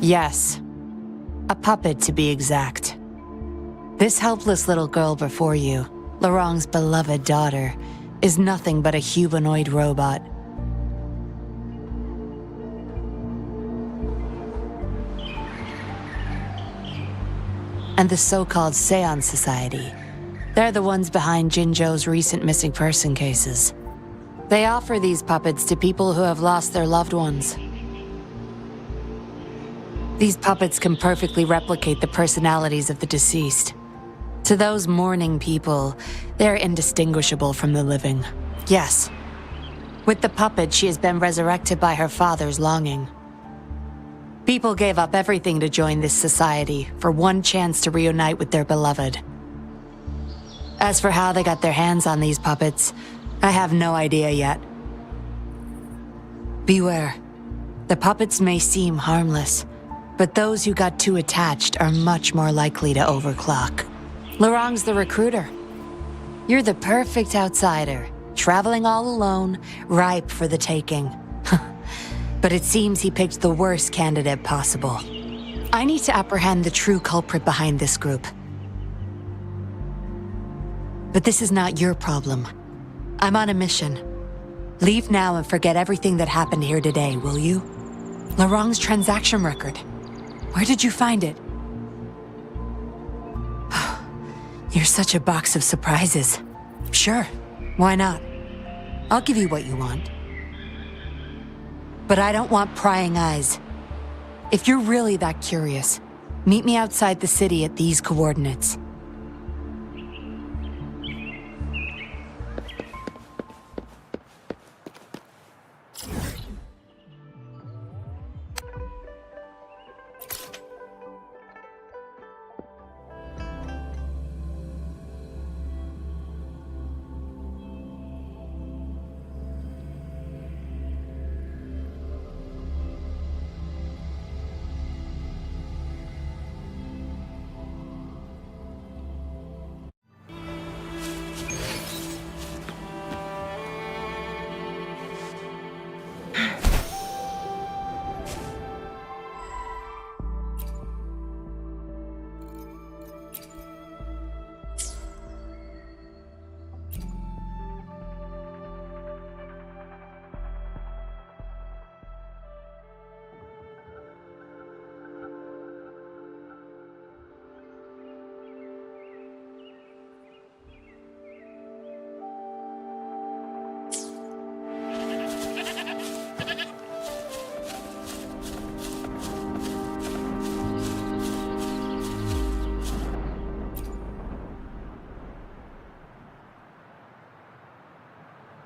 Yes. A puppet, to be exact. This helpless little girl before you, Larong's beloved daughter, is nothing but a humanoid robot. And the so-called Seance Society. They're the ones behind Jinzhou's recent missing person cases. They offer these puppets to people who have lost their loved ones. These puppets can perfectly replicate the personalities of the deceased. To those mourning people, they're indistinguishable from the living. Yes. With the puppet, she has been resurrected by her father's longing. People gave up everything to join this society for one chance to reunite with their beloved. As for how they got their hands on these puppets, I have no idea yet. Beware. The puppets may seem harmless, but those who got too attached are much more likely to overclock. Larong's the recruiter. You're the perfect outsider, traveling all alone, ripe for the taking. But it seems he picked the worst candidate possible. I need to apprehend the true culprit behind this group. But this is not your problem. I'm on a mission. Leave now and forget everything that happened here today, will you? Larong's transaction record. Where did you find it? You're such a box of surprises. Sure, why not? I'll give you what you want. But I don't want prying eyes. If you're really that curious, meet me outside the city at these coordinates.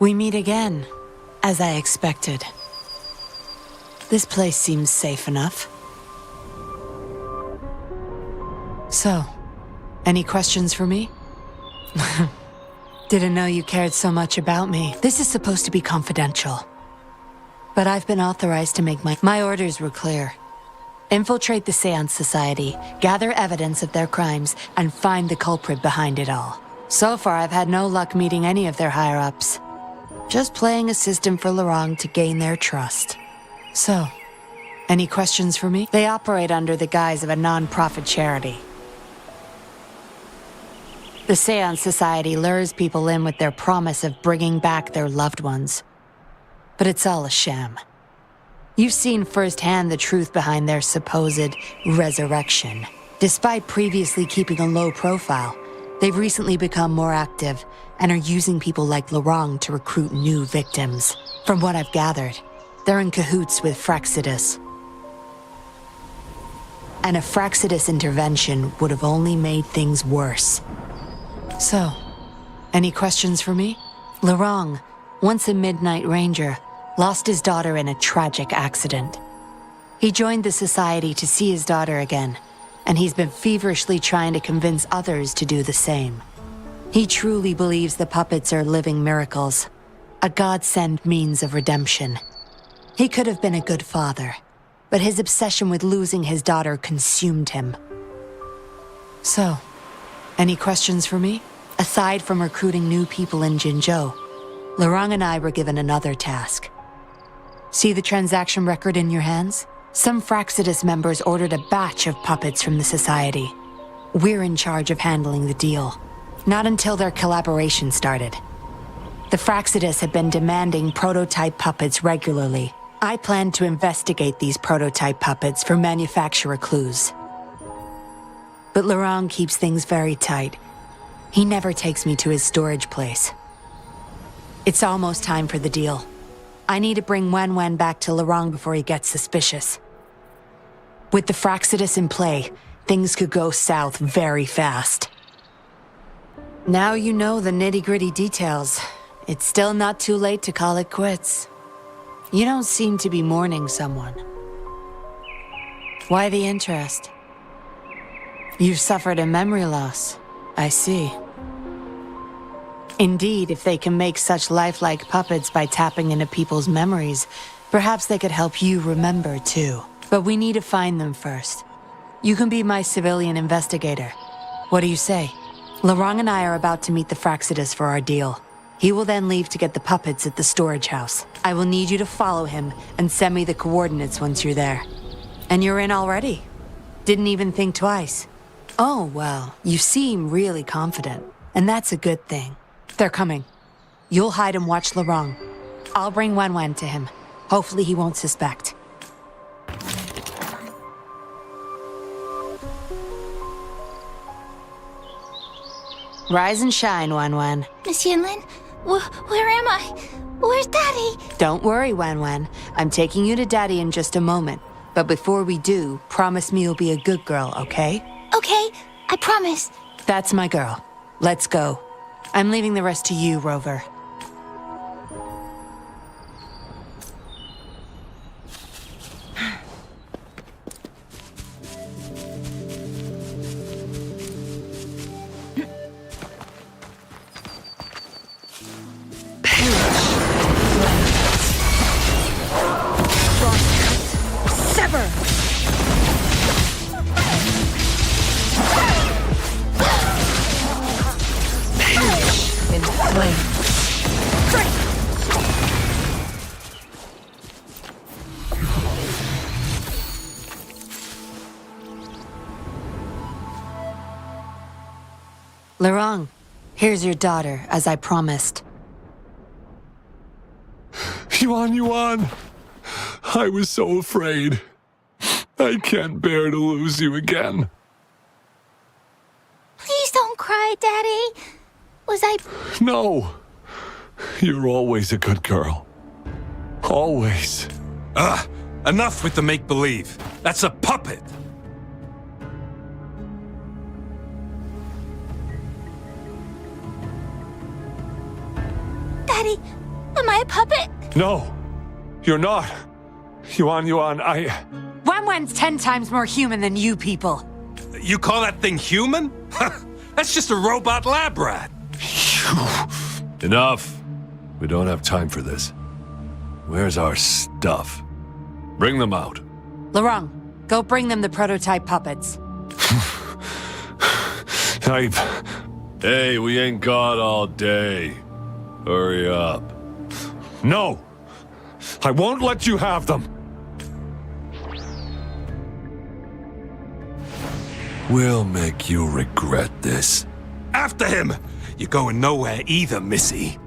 We meet again, as I expected. This place seems safe enough. So, any questions for me? Didn't know you cared so much about me. This is supposed to be confidential. But I've been authorized to make my orders were clear. Infiltrate the Seance Society, gather evidence of their crimes, and find the culprit behind it all. So far, I've had no luck meeting any of their higher-ups. Just playing a system for Lorang to gain their trust. So, any questions for me? They operate under the guise of a non-profit charity. The Seance Society lures people in with their promise of bringing back their loved ones. But it's all a sham. You've seen firsthand the truth behind their supposed resurrection. Despite previously keeping a low profile, they've recently become more active and are using people like Lorang to recruit new victims. From what I've gathered, they're in cahoots with Fraxidus. And a Fraxidus intervention would have only made things worse. So, any questions for me? Lorang, once a Midnight Ranger, lost his daughter in a tragic accident. He joined the Society to see his daughter again, and he's been feverishly trying to convince others to do the same. He truly believes the puppets are living miracles, a godsend means of redemption. He could have been a good father, but his obsession with losing his daughter consumed him. So, any questions for me? Aside from recruiting new people in Jinzhou, Lorang and I were given another task. See the transaction record in your hands? Some Fraxidus members ordered a batch of puppets from the Society. We're in charge of handling the deal. Not until their collaboration started. The Fraxidus had been demanding prototype puppets regularly. I planned to investigate these prototype puppets for manufacturer clues. But Lorang keeps things very tight. He never takes me to his storage place. It's almost time for the deal. I need to bring Wen back to Lorang before he gets suspicious. With the Fraxidus in play, things could go south very fast. Now you know the nitty-gritty details. It's still not too late to call it quits. You don't seem to be mourning someone. Why the interest? You've suffered a memory loss. I see. Indeed, if they can make such lifelike puppets by tapping into people's memories, perhaps they could help you remember too. But we need to find them first. You can be my civilian investigator. What do you say? Lorang and I are about to meet the Fraxidus for our deal. He will then leave to get the puppets at the storage house. I will need you to follow him and send me the coordinates once you're there. And you're in already. Didn't even think twice. Oh, well, you seem really confident, and that's a good thing. They're coming. You'll hide and watch Lorang. I'll bring Wen to him. Hopefully he won't suspect. Rise and shine, Wen. Miss Yinlin, where am I? Where's Daddy? Don't worry, Wan Wan. I'm taking you to Daddy in just a moment. But before we do, promise me you'll be a good girl, okay? Okay, I promise. That's my girl. Let's go. I'm leaving the rest to you, Rover. Larong, here's your daughter, as I promised. Yuan! I was so afraid. I can't bear to lose you again. Please don't cry, Daddy. Was I... No. You're always a good girl. Always. Enough with the make-believe. That's a puppet. Daddy, am I a puppet? No, you're not. Yuan, I... Wan Wan's 10 times more human than you people. You call that thing human? That's just a robot lab rat. Enough. We don't have time for this. Where's our stuff? Bring them out. Larong, go bring them the prototype puppets. Hey, we ain't got all day. Hurry up. No! I won't let you have them! We'll make you regret this. After him! You're going nowhere either, Missy.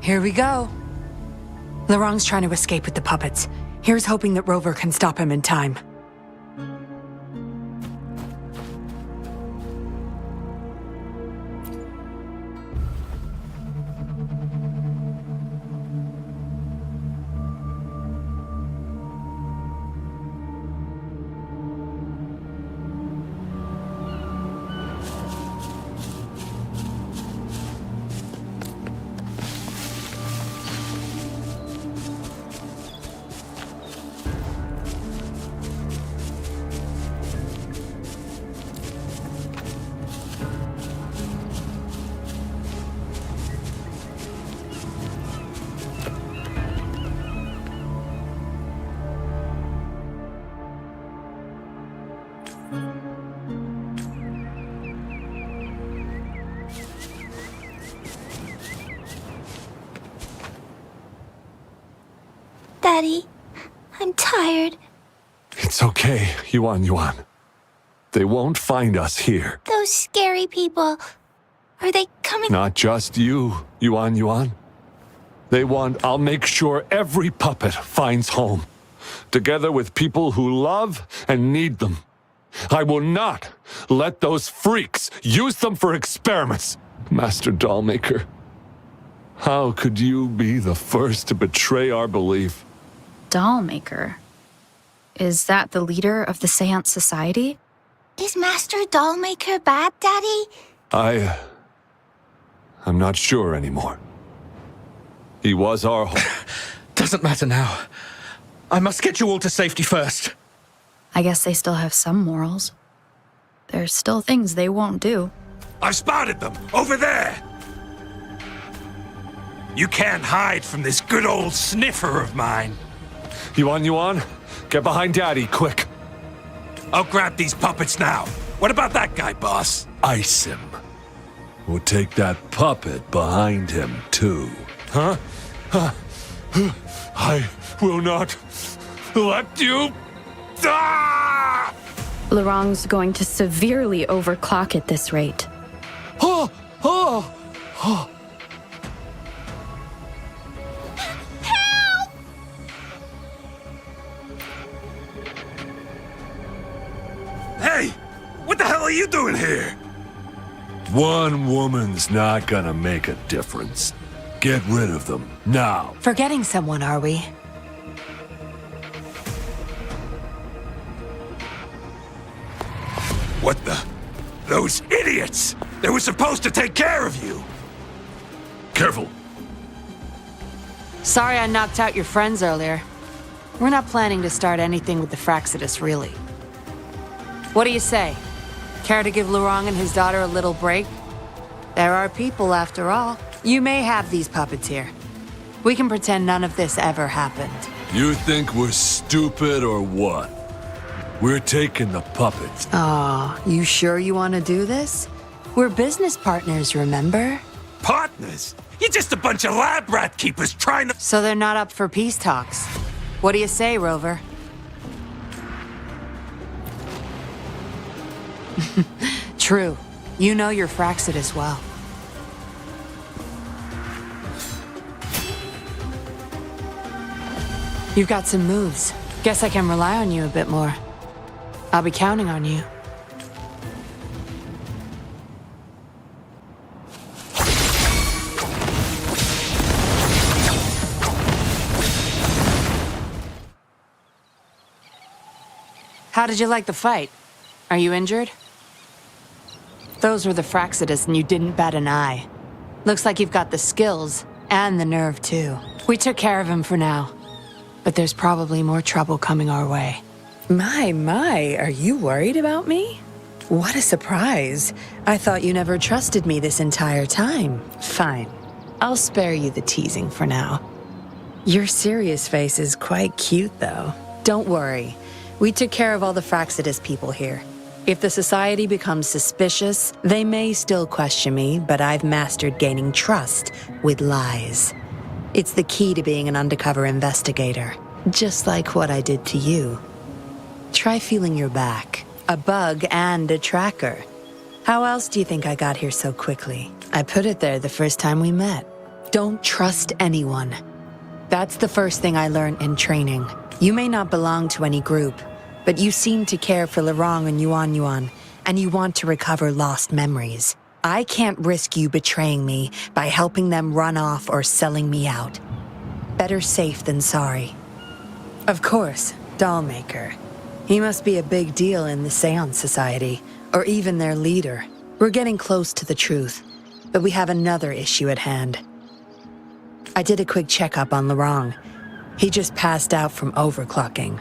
Here we go. Larong's trying to escape with the puppets. Here's hoping that Rover can stop him in time. Daddy, I'm tired. It's okay, Yuan. They won't find us here. Those scary people, are they coming? Not just you, Yuan. I'll make sure every puppet finds home, together with people who love and need them. I will not let those freaks use them for experiments. Master Dollmaker, how could you be the first to betray our belief? Dollmaker? Is that the leader of the Seance Society? Is Master Dollmaker bad, Daddy? I'm not sure anymore. He was our... Doesn't matter now. I must get you all to safety first. I guess they still have some morals. There's still things they won't do. I've spotted them! Over there! You can't hide from this good old sniffer of mine. Yuan, get behind Daddy, quick. I'll grab these puppets now. What about that guy, boss? Ice him. We'll take that puppet behind him, too. Huh? I will not let you... Ah! Larong's going to severely overclock at this rate. Hey! What the hell are you doing here? One woman's not gonna make a difference. Get rid of them, now. Forgetting someone, are we? What the? Those idiots! They were supposed to take care of you! Careful. Sorry I knocked out your friends earlier. We're not planning to start anything with the Fraxidus, really. What do you say? Care to give Lurong and his daughter a little break? There are people, after all. You may have these puppets here. We can pretend none of this ever happened. You think we're stupid or what? We're taking the puppets. Aw, you sure you want to do this? We're business partners, remember? Partners? You're just a bunch of lab rat keepers trying to— So they're not up for peace talks. What do you say, Rover? True. You know your Fraxidus well. You've got some moves. Guess I can rely on you a bit more. I'll be counting on you. How did you like the fight? Are you injured? Those were the Fraxidus and you didn't bat an eye. Looks like you've got the skills and the nerve too. We took care of him for now, but there's probably more trouble coming our way. My, are you worried about me? What a surprise. I thought you never trusted me this entire time. Fine. I'll spare you the teasing for now. Your serious face is quite cute, though. Don't worry. We took care of all the Fraxidus people here. If the Society becomes suspicious, they may still question me, but I've mastered gaining trust with lies. It's the key to being an undercover investigator, just like what I did to you. Try feeling your back. A bug and a tracker. How else do you think I got here so quickly? I put it there the first time we met. Don't trust anyone. That's the first thing I learned in training. You may not belong to any group, but you seem to care for Lurong and Yuan, and you want to recover lost memories. I can't risk you betraying me by helping them run off or selling me out. Better safe than sorry. Of course, Dollmaker. He must be a big deal in the Seance Society, or even their leader. We're getting close to the truth, but we have another issue at hand. I did a quick checkup on Lurong. He just passed out from overclocking.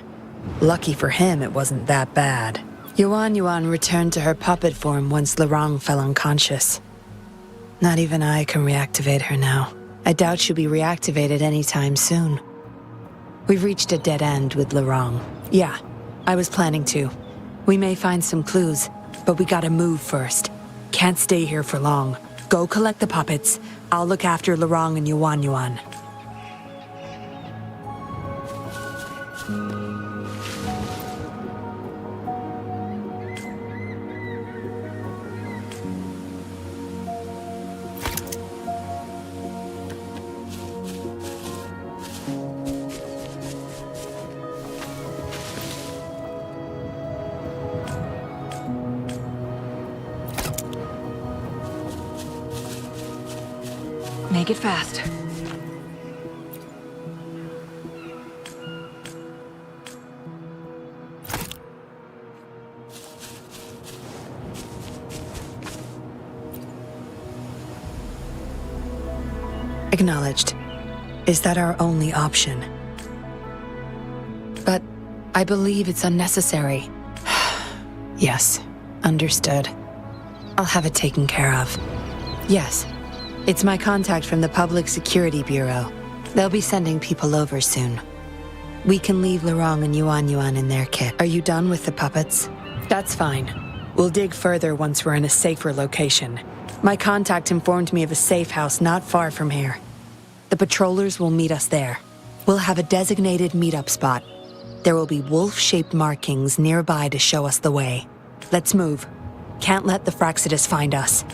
Lucky for him, it wasn't that bad. Yuan returned to her puppet form once Lurong fell unconscious. Not even I can reactivate her now. I doubt she'll be reactivated anytime soon. We've reached a dead end with Lurong. Yeah, I was planning to. We may find some clues, but we gotta move first. Can't stay here for long. Go collect the puppets. I'll look after Lurong and Yuan. Make it fast. Acknowledged. Is that our only option? But I believe it's unnecessary. Yes, understood. I'll have it taken care of. Yes, it's my contact from the Public Security Bureau. They'll be sending people over soon. We can leave Lurong and Yuan in their kit. Are you done with the puppets? That's fine. We'll dig further once we're in a safer location. My contact informed me of a safe house not far from here. The patrollers will meet us there. We'll have a designated meetup spot. There will be wolf-shaped markings nearby to show us the way. Let's move. Can't let the Fraxidus find us.